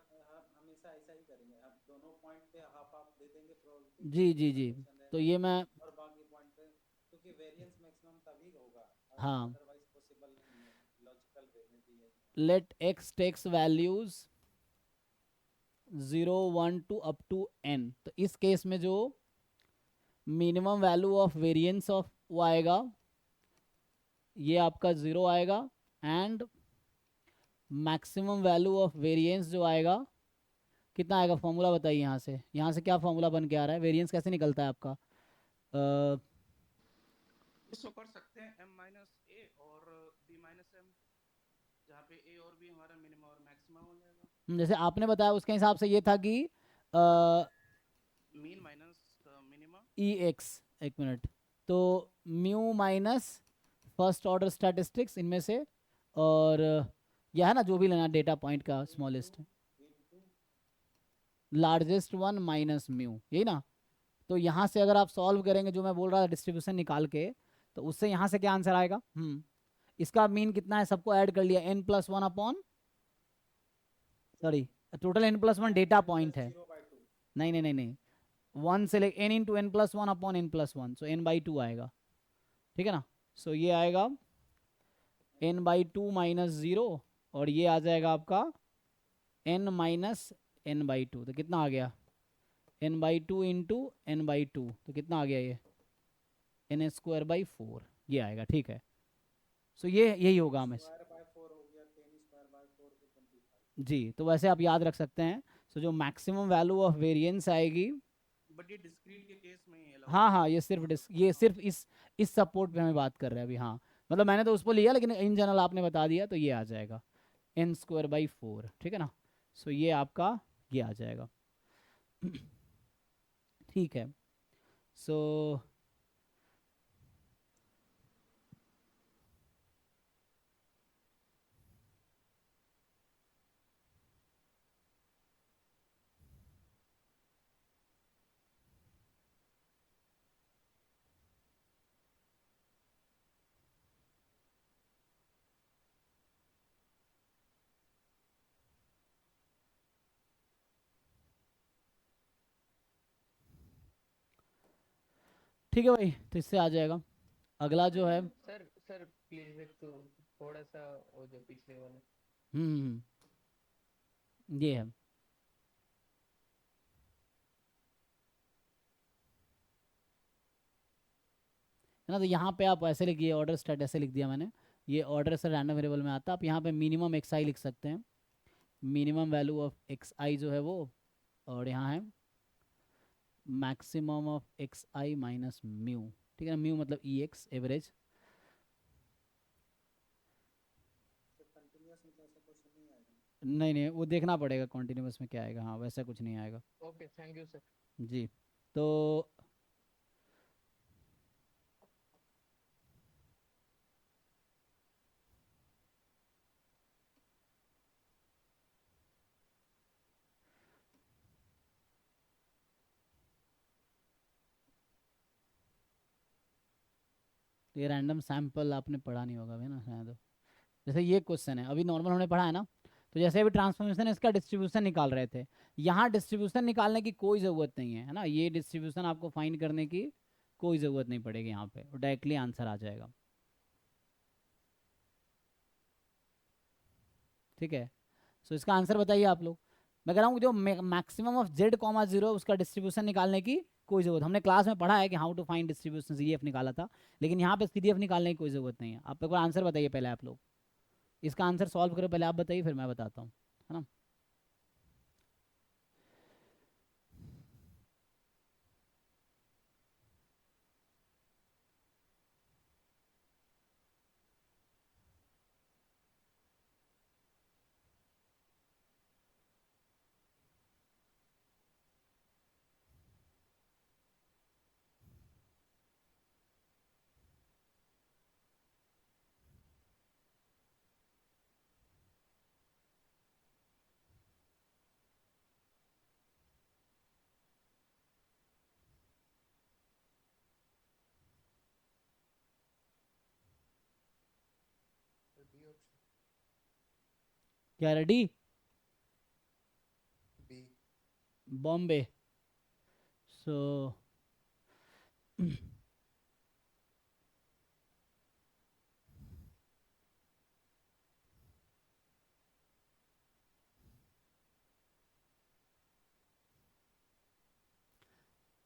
हमेशा ऐसा ही करेंगे, आप दोनों पॉइंट पे हाफ हाफ दे देंगे प्रोबेबिलिटी, जी जी जी। तो ये मैं और बाकी पॉइंट पे, क्योंकि वेरिएंस मैक्सिमम तभी होगा, हाँ अदरवाइज पॉसिबल नहीं है लॉजिकल वे में भी है। Let x takes values 0 1 two up to n। तो इस केस में जो minimum value of variance of वो आएगा, ये आपका 0 आएगा, and maximum value of variance जो आएगा कितना आएगा, फॉर्मूला बताइए। यहाँ से क्या फॉर्मूला बन के आ रहा है, वेरिएंस कैसे निकलता है आपका? इसको कर सकते हैं m माइनस ए और b माइनस एम, जहाँ पे a और b हमारा मिनिमम और मैक्सिमम हो जाएगा। जैसे आपने बताया उसके हिसाब से ये था कि मीन माइनस मिनिमम, ई एक्स, एक मिनट, तो mu minus first order statistics इनमें से, और यह है ना जो भी लेना डेटा पॉइंट का smallest, largest one minus mu, यही ना। तो यहाँ से अगर आप सॉल्व करेंगे जो मैं बोल रहा था डिस्ट्रीब्यूशन निकाल के, तो उससे यहाँ से क्या आंसर आएगा, इसका मीन कितना है सबको ऐड कर लिया, n+1 upon, sorry total n+1 data point है, नहीं नहीं नहीं नहीं, 1 से ले n into n+1 upon n+1, सो n/2 आएगा, ठीक है ना। सो ये आएगा n/2 माइनस 0 और ये आ जाएगा आपका n minus n by two, तो कितना आ गया n by two into n by two, तो कितना आ गया ये n स्क्वायर बाई फोर, ये आएगा, ठीक है। सो ये यही होगा हमें स्क्वायर बाय 4 हो गया 10 स्क्वायर बाय 4 तो 25। जी। तो वैसे आप याद रख सकते हैं। सो जो मैक्सिमम वैल्यू ऑफ वेरिएंस आएगी, बट ये डिस्क्रीट के केस में ही allow हाँ है। हाँ, ये सिर्फ इस सपोर्ट पे हमें बात कर रहे हैं अभी। हाँ मतलब मैंने तो उसको लिया, लेकिन इन जनरल आपने बता दिया, तो ये आ जाएगा n स्क्वायर बाई फोर, ठीक है ना। सो ये आपका ये आ जाएगा। ठीक है। सो ठीक है भाई, तो इससे आ जाएगा। अगला जो है सर सर प्लीज एक तो थोड़ा सा वो जो पिछले वाला। ये है ना। तो यहाँ पे आप ऐसे लिखिए, ऑर्डर स्टेट ऐसे लिख दिया मैंने, ये ऑर्डर से रैंडम वेरिएबल में आता है। आप यहाँ पे मिनिमम एक्स आई लिख सकते हैं, मिनिमम वैल्यू ऑफ एक्स आई जो है वो, और यहाँ है maximum of x i minus mu, ठीक है ना। म्यू मतलब ई एक्स एवरेज। तो कंटिन्यूअस में तो ऐसा क्वेश्चन नहीं आएगा। नहीं नहीं, वो देखना पड़ेगा कॉन्टिन्यूस में क्या आएगा। हाँ वैसा कुछ नहीं आएगा ओके थैंक यू सर। जी। तो ये रैंडम सैंपल आपने पढ़ा नहीं होगा अभी ना शायद। जैसे ये क्वेश्चन है, अभी नॉर्मल हमने पढ़ा है ना, तो जैसे अभी ट्रांसफॉर्मेशन इसका डिस्ट्रीब्यूशन निकाल रहे थे, यहाँ डिस्ट्रीब्यूशन निकालने की कोई ज़रूरत नहीं है ना। ये डिस्ट्रीब्यूशन आपको फाइंड करने की कोई ज़रूरत नहीं पड़ेगी, यहाँ पे डायरेक्टली आंसर आ जाएगा, ठीक है। सो इसका आंसर बताइए आप लोग। मैं कह रहा हूँ जो maximum of Z comma zero, उसका डिस्ट्रीब्यूशन निकालने की कोई ज़रूरत, हमने क्लास में पढ़ा है कि how to find distribution C F निकाला था, लेकिन यहाँ पे सी एफ निकालने की कोई ज़रूरत नहीं है। आप एक बार आंसर बताइए पहले आप लोग, इसका आंसर सॉल्व करो पहले आप बताइए, फिर मैं बताता हूँ, है ना। B option. क्या रेडी? बी। बॉम्बे। सो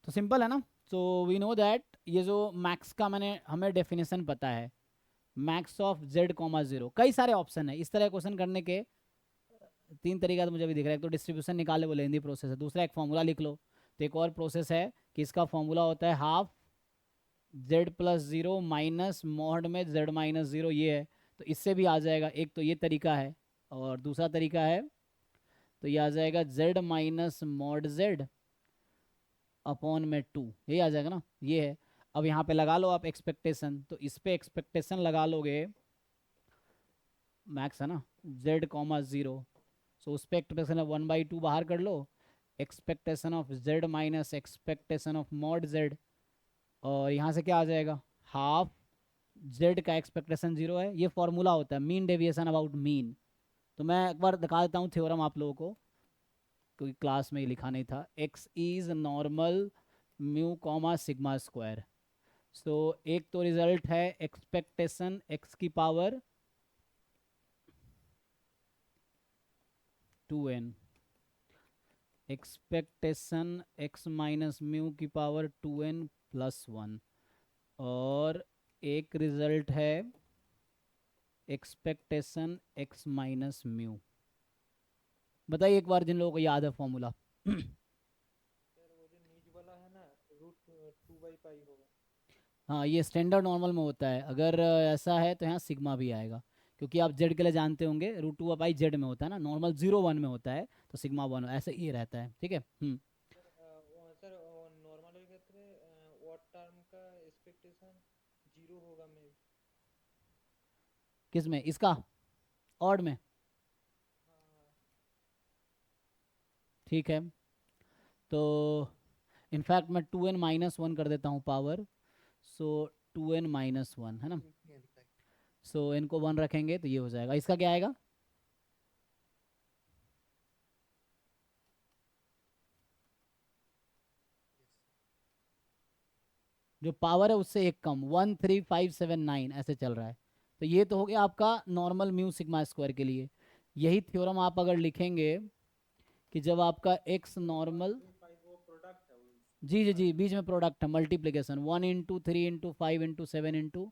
तो सिंपल है ना। सो वी नो दैट ये जो मैक्स का मैंने हमें डेफिनेशन पता है, max of Z comma zero. कई सारे ऑप्शन है इस तरह क्वेश्चन करने के, तीन तरीका तो मुझे भी दिख रहा है। एक तो डिस्ट्रीब्यूशन निकाले, वो लेंदी प्रोसेस है। दूसरा एक फॉर्मूला लिख लो। तो एक और प्रोसेस है कि इसका फॉर्मूला होता है half Z plus zero minus mod में जेड माइनस जीरो, ये है। तो इससे भी आ जाएगा। एक तो ये तरीका है, और दूसरा तरीका है तो ये आ जाएगा Z minus mod Z upon में टू, यही आ जाएगा ना, ये है। अब यहाँ पे लगा लो आप एक्सपेक्टेशन, तो इस पे एक्सपेक्टेशन लगा लोगे, मैक्स है ना जेड कॉमा जीरो। सो उस पर expectation of one by two बाहर कर लो, expectation of z minus expectation of mod z, और यहाँ से क्या आ जाएगा, हाफ जेड का एक्सपेक्टेशन जीरो है। ये फॉर्मूला होता है मीन डेविएशन अबाउट मीन। तो मैं एक बार दिखा देता हूँ थ्योरम आप लोगों को, क्योंकि क्लास में ये लिखा नहीं था। X is normal mu comma sigma square. So एक तो रिजल्ट है एक्सपेक्टेशन एक्स की power 2n, expectation x minus mu की पावर 2n प्लस 1, और एक रिजल्ट है एक्सपेक्टेशन x माइनस म्यू। बताइए एक बार जिन लोगों को याद है फॉर्मूला। सर वो जो नीच वाला है ना, √2/पाई होगा। हाँ, ये स्टैंडर्ड नॉर्मल में होता है। अगर ऐसा है तो यहाँ सिग्मा भी आएगा, क्योंकि आप जेड के लिए जानते होंगे √2/पाई जेड में होता है ना, नॉर्मल 0 1 में होता है, तो सिग्मा 1 ऐसे ये रहता है। ठीक है। सर नॉर्मल कहते हैं व्हाट टर्म का एक्सपेक्टेशन 0 होगा में। किस में? इसका ऑड में? ठीक है, तो इनफैक्ट मैं 2n माइनस 1 कर देता हूँ पावर, सो 2n माइनस 1 है ना, सो इनको 1 रखेंगे तो ये हो जाएगा। इसका क्या आएगा? जो पावर है उससे एक कम, 13579 ऐसे चल रहा है। तो ये तो हो गया आपका नॉर्मल म्यू सिग्मा स्क्वायर के लिए। यही थ्योरम आप अगर लिखेंगे कि जब आपका x नॉर्मल, वो प्रोडक्ट है वो। जी जी जी, बीच में प्रोडक्ट है, multiplication 1 into 3 into 5 into 7 into,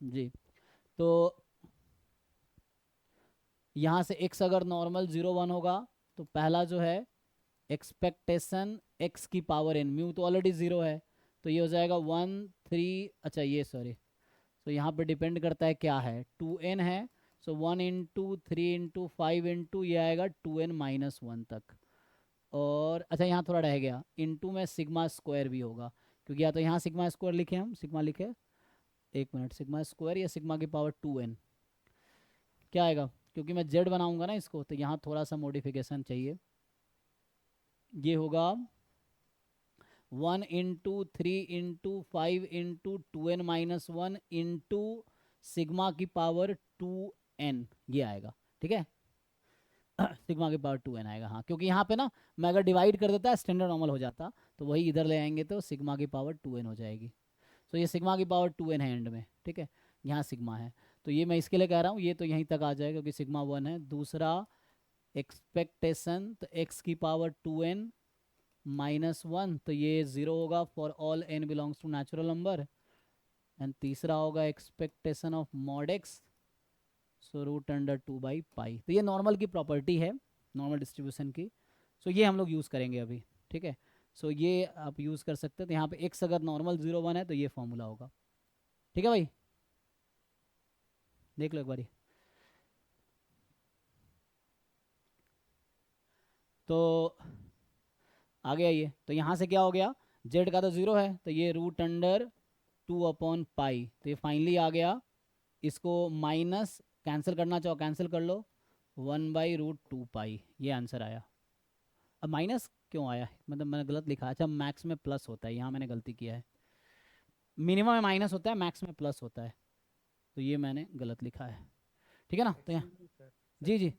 जी, तो यहाँ से x अगर नॉर्मल 0 1 होगा तो पहला जो है एक्सपेक्टेशन x की पावर n, म्यू तो ऑलरेडी 0 है, तो ये हो जाएगा 1 3, अच्छा ये सॉरी, तो यहाँ पे डिपेंड करता है क्या है, 2n है, सो 1 इंटू 3 इंटू 5 इंटू ये आएगा 2n माइनस 1 तक। और अच्छा यहाँ थोड़ा रह गया, इंटू में सिग्मा स्क्वायर भी होगा, क्योंकि या तो यहाँ सिग्मा स्क्वायर लिखे, हम सिग्मा लिखे, एक मिनट, सिग्मा स्क्वायर या सिग्मा की पावर 2n क्या आएगा, क्योंकि मैं जेड बनाऊंगा ना इसको, तो यहाँ थोड़ा सा मॉडिफिकेशन चाहिए। ये होगा 1 into 3 into 5 into 2n minus 1 into sigma की पावर 2n, ये आएगा। ठीक है, सिग्मा की पावर 2n आएगा, हाँ, क्योंकि यहाँ पे ना मैं अगर डिवाइड कर देता स्टैंडर्ड नॉर्मल हो जाता, तो वही इधर ले आएंगे तो सिग्मा की पावर 2n हो जाएगी। तो ये सिग्मा की पावर 2n है एंड में। ठीक है, यहाँ सिग्मा है, तो ये मैं इसके लिए कह रहा हूँ, ये तो यहीं तक आ जाएगा क्योंकि सिग्मा 1 है। दूसरा एक्सपेक्टेशन, तो x की पावर 2n माइनस 1, तो ये 0 होगा for all n belongs to natural number. And तीसरा होगा expectation of mod x, so √2/पाई। तो ये नॉर्मल की प्रॉपर्टी है, नॉर्मल डिस्ट्रीब्यूशन की, सो ये हम लोग यूज़ करेंगे अभी। ठीक है, सो ये आप यूज़ कर सकते हैं। तो यहाँ पे x अगर नॉर्मल 0 1 है तो ये फॉर्मूला होगा। ठीक है भाई, देख लो एक बारी। तो आगे आइए, तो यहाँ से क्या हो गया, z का तो 0 है, तो ये √2/पाई, तो ये फाइनली आ गया। इसको माइनस कैंसिल करना चाहो कैंसिल कर लो, 1/√2पाई, ये आंसर आया। अब माइनस क्यों आया, मतलब मैंने गलत लिखा, अच्छा मैक्स में प्लस होता है, यहाँ मैंने गलती किया है, मिनिमम में माइनस होता है, मैक्स में प्लस होता है, तो ये मैंने गलत लिखा है। ठीक है ना, तो यहाँ जी जी,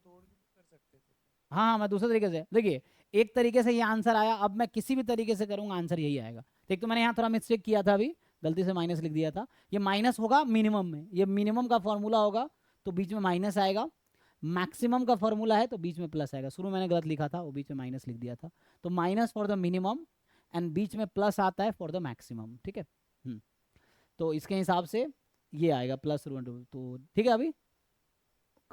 हाँ हाँ, मैं दूसरे तरीके से, देखिए एक तरीके से ये आंसर आया, अब मैं किसी भी तरीके से करूँगा आंसर यही आएगा। एक तो मैंने यहाँ थोड़ा मिस्टेक किया था, अभी गलती से माइनस लिख दिया था, ये माइनस होगा मिनिमम में, ये मिनिमम का फॉर्मूला होगा तो बीच में माइनस आएगा, मैक्सिमम का फॉर्मूला है तो बीच में प्लस आएगा। शुरू में मैंने गलत लिखा था, वो बीच में माइनस लिख दिया था, तो minus for the minimum and बीच में प्लस आता है फॉर द मैक्सिमम। ठीक है, तो इसके हिसाब से ये आएगा प्लस √2। तो ठीक है, अभी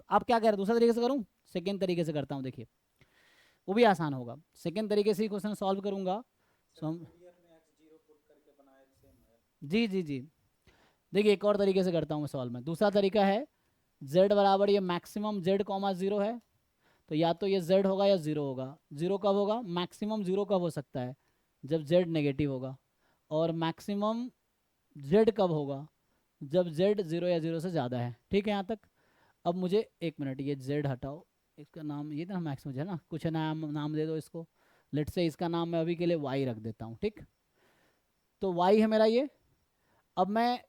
आप क्या कह रहे हैं, दूसरा तरीके से करूँ, सेकेंड तरीके से करता हूँ, देखिए वो भी आसान होगा। सेकेंड तरीके से ही क्वेश्चन सॉल्व करूँगा, सो हम जी जी जी, देखिए एक और तरीके से करता हूँ मैं सॉल्व में। दूसरा तरीका है z बराबर ये मैक्सिमम z, 0 है, तो या तो ये z होगा या 0 होगा। 0 कब होगा, मैक्सिमम 0 कब हो सकता है, जब z नेगेटिव होगा, और मैक्सिमम z कब होगा, जब z 0 या 0 से ज़्यादा है। ठीक है यहाँ तक। अब मुझे एक मिनट, ये z हटाओ, इसका नाम ये ना मैक्सिमम है ना, कुछ नाम दे दो इसको, लेट से इसका नाम मैं अभी के लिए y रख देता हूँ। ठीक, तो y है मेरा ये। अब मैं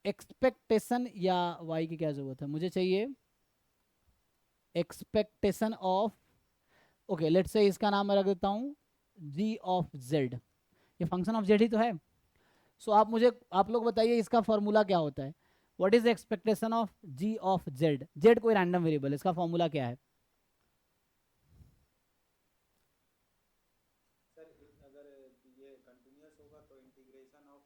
एक्सपेक्टेशन, या y की क्या ज़रूरत है, मुझे चाहिए एक्सपेक्टेशन ऑफ, ओके लेट से इसका नाम मैं रख देता हूँ g ऑफ z, ये फंक्शन ऑफ z ही तो है। सो आप लोग बताइए इसका फॉर्मूला क्या होता है, what is expectation of g of z, z कोई रैंडम वेरिएबल, इसका फॉर्मूला क्या है, ये कंटिन्यूअस होगा तो integration of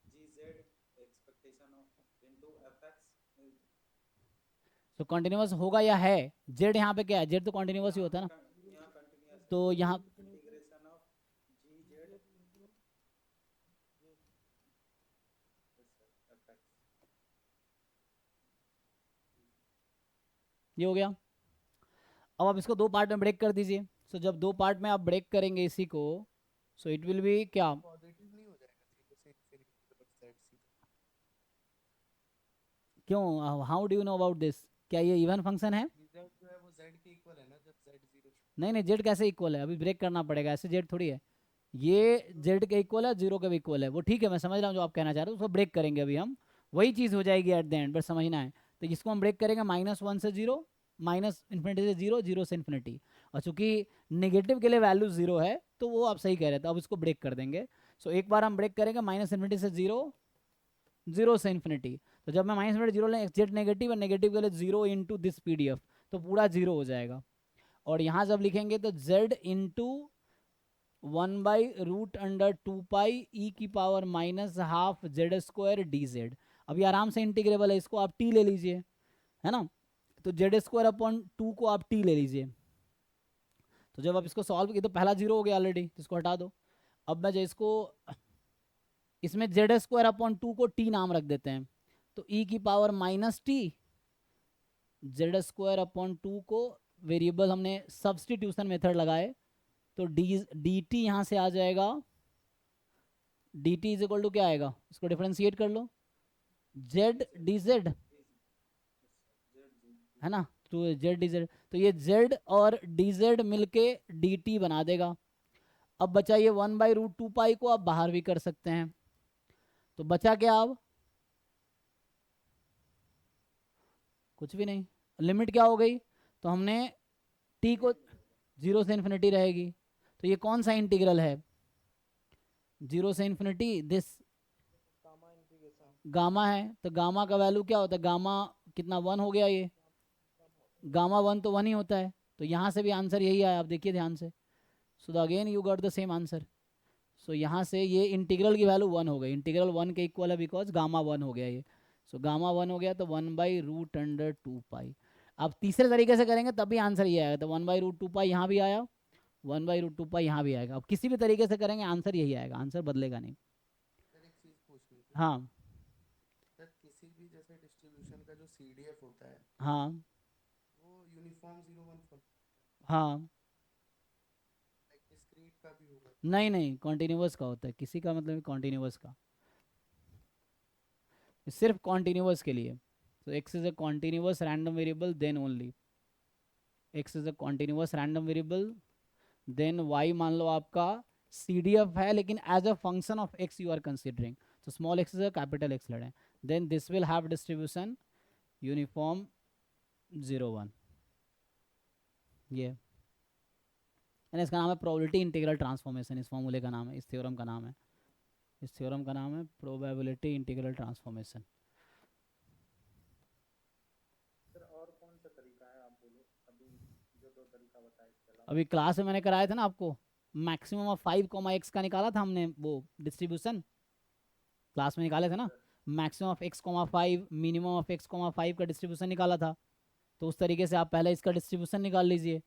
g z expectation of into f x तो कंटिन्यूअस होगा या है? जेड यहाँ पे क्या है? जेड तो कंटिन्यूअस ही होता है ना, यहाँ कंटिन्यूअस तो यहाँ integration of g z f x ये हो गया। अब आप इसको दो पार्ट में ब्रेक कर दीजिए। सो जब दो पार्ट में आप ब्रेक करेंगे इसी को, सो इट विल बी क्या? पॉजिटिव नहीं हो जाएगा जीरो से इन्फिनिटी तक जेड सीधा। क्यों? How do you know about this? क्या ये इवन फंक्शन है? जेड जो है वो जेड के इक्वल है ना, जब जेड जीरो। नहीं नहीं, जेड कैसे इक्वल है? अभी ब्रेक करना पड़ेगा, ऐसे जेड थोड़ी है। ये जेड के इक्वल है, जीरो के भी इक्वल है। वो ठीक है, मैं समझ रहा हूँ जो आप कहना चाह रहे हो, उसको ब्रेक करेंगे अभी हम, वही चीज़ हो जाएगी एट द एंड, बस समझना है। तो इसको हम ब्रेक करेंगे -1 से 0, माइनस इन्फिनिटी से 0, 0 से इन्फिनिटी। और चूंकि नेगेटिव के लिए वैल्यू 0 है तो वो आप सही कह रहे थे, अब इसको ब्रेक कर देंगे। सो एक बार हम ब्रेक करेंगे -इन्फिनिटी से 0, 0 से इन्फिनिटी। तो जब मैं -इन्फिनिटी 0 लें, जेड नेगेटिव है, नेगेटिव के लिए 0 इंटू दिस PDF, तो पूरा 0 हो जाएगा। और यहाँ जब लिखेंगे तो z इंटू 1/√2π e की पावर -12 z² dz। अभी आराम से इंटीग्रेबल है, इसको आप t ले लीजिए, है ना। तो z²/2 को आप t ले लीजिए। तो जब आप इसको सॉल्व, ये तो पहला 0 हो गया ऑलरेडी, तो इसको हटा दो। अब मैं जो इसको, इसमें z²/2 को t नाम रख देते हैं, तो e की पावर -t, z²/2 को वेरिएबल हमने सब्स्टिट्यूशन मेथड लगाए, तो dt यहाँ से आ जाएगा, dt इज इक्वल टू क्या आएगा? इसको डिफरेंशिएट कर लो, z dz, है ना, तो z dz, तो ये z और dz मिलके dt बना देगा। अब बचा ये 1/√2π को आप बाहर भी कर सकते हैं, तो बचा क्या? अब कुछ भी नहीं, लिमिट क्या हो गई? तो हमने t को 0 से इन्फिनिटी रहेगी, तो ये कौन सा इंटीग्रल है? 0 से infinity this gamma integration gamma है। तो गामा का वैल्यू क्या होता है? गामा कितना? 1 हो गया। ये गामा 1 तो 1 ही होता है, तो यहाँ से भी आंसर यही आया, आप देखिए ध्यान से। So again you got the same answer. So यहाँ से ये इंटीग्रल की वैल्यू 1 हो गई, इंटीग्रल 1 के इक्वल है, बिकॉज गामा 1 हो गया ये। सो गामा 1 हो गया, तो 1/√2π। अब तीसरे तरीके से करेंगे तब भी आंसर ये आएगा, तो 1/√2π यहाँ भी आया, 1/√2π यहाँ भी आएगा। अब किसी भी तरीके से करेंगे आंसर यही आएगा, आंसर बदलेगा नहीं। सर एक चीज पूछनी थी। हाँ सर किसी भी जैसे डिस्ट्रीब्यूशन का जो CDF होता है हाँ वो यूनिफॉर्म 0 1 फॉर हाँ, लाइक डिस्क्रीट का भी होगा। नहीं नहीं, कॉन्टिन्यूअस का होता है, किसी का मतलब कॉन्टिन्यूअस का, सिर्फ कॉन्टिन्यूअस के लिए। तो x is a continuous random variable then only, x is a continuous random variable then y मान लो आपका CDF है, लेकिन as a function of x you are considering, तो small x is a capital X लें, then this will have distribution uniform 0 1। ये इसका नाम है प्रोबेबिलिटी इंटीग्रल ट्रांसफॉर्मेशन, इस फॉर्मूले का नाम है, इस थ्योरम का नाम है, इस थ्योरम का नाम है प्रोबेबिलिटी इंटीग्रल ट्रांसफॉर्मेशन। सर और कौन सा तरीका है आप बोलो, अभी जो दो तरीका बताए इसके अलावा? अभी क्लास में मैंने कराया था ना आपको, मैक्सिमम ऑफ 5, x का निकाला था हमने, वो डिस्ट्रीब्यूशन क्लास में निकाले थे ना, maximum of x, 5, minimum of x, 5 का डिस्ट्रीब्यूशन निकाला था। तो उस तरीके से आप पहले इसका डिस्ट्रीब्यूशन निकाल लीजिए,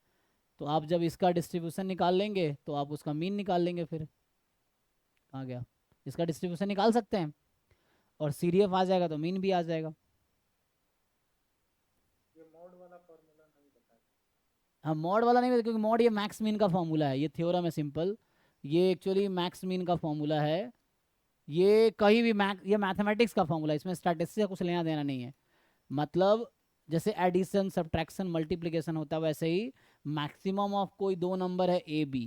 तो आप जब इसका डिस्ट्रीब्यूशन निकाल लेंगे तो आप उसका मीन निकाल लेंगे। फिर कहाँ गया? इसका डिस्ट्रीब्यूशन निकाल सकते हैं और CDF आ जाएगा तो मीन भी आ जाएगा। ये मोड वाला फॉर्मूला नहीं बताया। हाँ, मॉड वाला नहीं, क्योंकि मॉड ये मैक्स मीन का फॉर्मूला है, ये थ्योरम है सिंपल, ये एक्चुअली मैक्स मीन का फॉर्मूला है। ये कहीं भी ये मैथमेटिक्स का फॉर्मूला है, इसमें स्टैटिस्टिक्स का कुछ लेना देना नहीं है। मतलब जैसे एडिशन, सब्ट्रैक्शन, मल्टीप्लिकेशन होता है, वैसे ही मैक्सिमम ऑफ कोई दो नंबर है A B,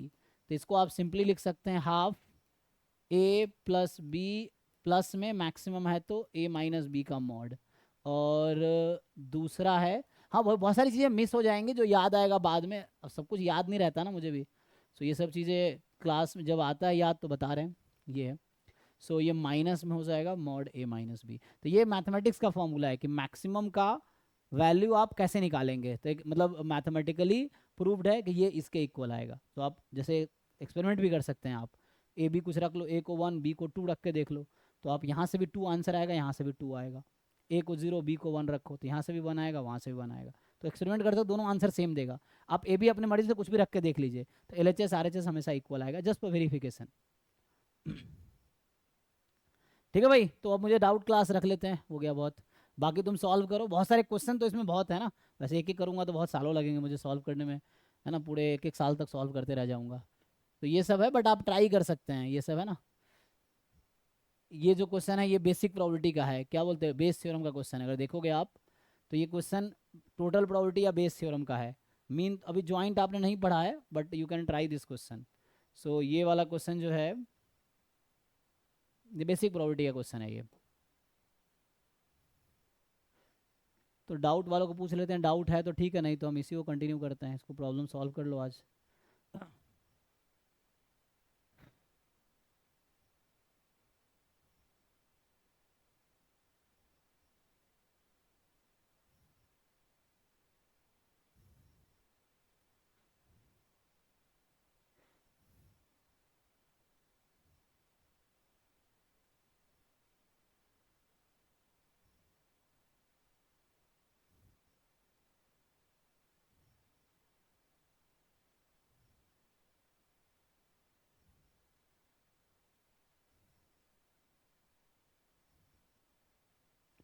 तो इसको आप सिंपली लिख सकते हैं half A plus B plus में मैक्सिमम है तो A माइनस B का मॉड। और दूसरा है, हाँ बहुत सारी चीज़ें मिस हो जाएंगी जो याद आएगा बाद में, अब सब कुछ याद नहीं रहता ना मुझे भी, सो ये सब चीज़ें क्लास में जब आता है याद तो बता रहे हैं ये है। सो ये माइनस में हो जाएगा मॉड A माइनस B। तो ये मैथमेटिक्स का फॉर्मूला है कि मैक्सिमम का वैल्यू आप कैसे निकालेंगे, तो एक मतलब मैथमेटिकली प्रूव्ड है कि ये इसके इक्वल आएगा। तो आप जैसे एक्सपेरिमेंट भी कर सकते हैं आप ए बी कुछ रख लो, ए को 1 बी को 2 रख के देख लो, तो आप यहाँ से भी 2 आंसर आएगा, यहाँ से भी 2 आएगा। ए को 0 बी को 1 रखो तो यहाँ से भी 1 आएगा, वहाँ से भी 1 आएगा। तो एक्सपेरिमेंट करते हो दोनों आंसर सेम देगा। आप ए बी अपने मर्जी से कुछ भी रख के देख लीजिए, तो L H S R H S हमेशा इक्वल आएगा, जस्ट फॉर वेरिफिकेशन। ठीक है भाई, तो अब मुझे डाउट क्लास रख लेते हैं, हो गया बहुत। बाकी तुम सॉल्व करो, बहुत सारे क्वेश्चन तो इसमें बहुत है ना, वैसे एक एक करूंगा तो बहुत सालों लगेंगे मुझे सॉल्व करने में, है ना, पूरे एक एक साल तक सॉल्व करते रह जाऊंगा। तो ये सब है, बट आप ट्राई कर सकते हैं, ये सब है ना। ये जो क्वेश्चन है ये बेसिक प्रोबेबिलिटी का है, क्या बोलते हैं, बेस थ्योरम का क्वेश्चन है। अगर देखोगे आप तो ये क्वेश्चन टोटल प्रोबेबिलिटी या बेस थ्योरम का है। मीन अभी ज्वाइंट आपने नहीं पढ़ा है, but you can try this question. So ये वाला क्वेश्चन जो है ये बेसिक प्रोबेबिलिटी का क्वेश्चन है ये। तो डाउट वालों को पूछ लेते हैं, डाउट है तो ठीक है, नहीं तो हम इसी को कंटिन्यू करते हैं, इसको प्रॉब्लम सॉल्व कर लो आज।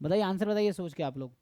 बताइए आंसर, बताइए सोच के आप लोग।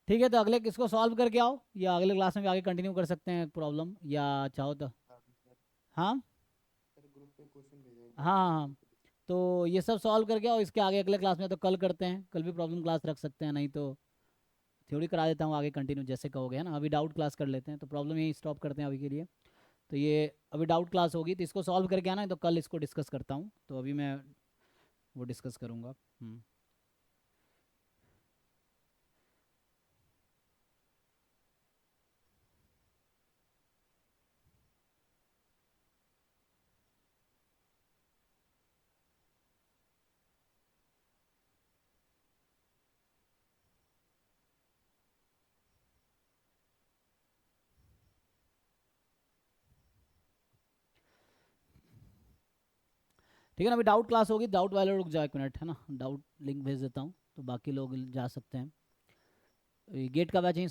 ठीक है, तो अगले किसको सॉल्व करके आओ, या अगले क्लास में भी आगे कंटिन्यू कर सकते हैं प्रॉब्लम, या चाहो तो। सर हाँ सर ग्रुप पे क्वेश्चन भेजा एक हाँ बार हाँ सॉल्व हाँ। करके। तो ये सब सॉल्व करके आओ, इसके आगे अगले क्लास में तो कल करते हैं, कल भी प्रॉब्लम क्लास रख सकते हैं, नहीं तो थ्योरी करा देता हूँ आगे कंटिन्यू जैसे कहोगे, है ना। अभी डाउट क्लास कर लेते हैं, तो प्रॉब्लम यही स्टॉप करते हैं अभी के लिए। तो ये अभी डाउट क्लास होगी, तो इसको सॉल्व करके आना, तो कल इसको डिस्कस करता हूँ, तो अभी मैं वो डिस्कस करूँगा। ठीक है ना, अभी डाउट क्लास होगी, डाउट वाले रुक जाओ 1 मिनट, है ना, डाउट लिंक भेज देता हूँ तो बाकी लोग जा सकते हैं। गेट का बैचिंग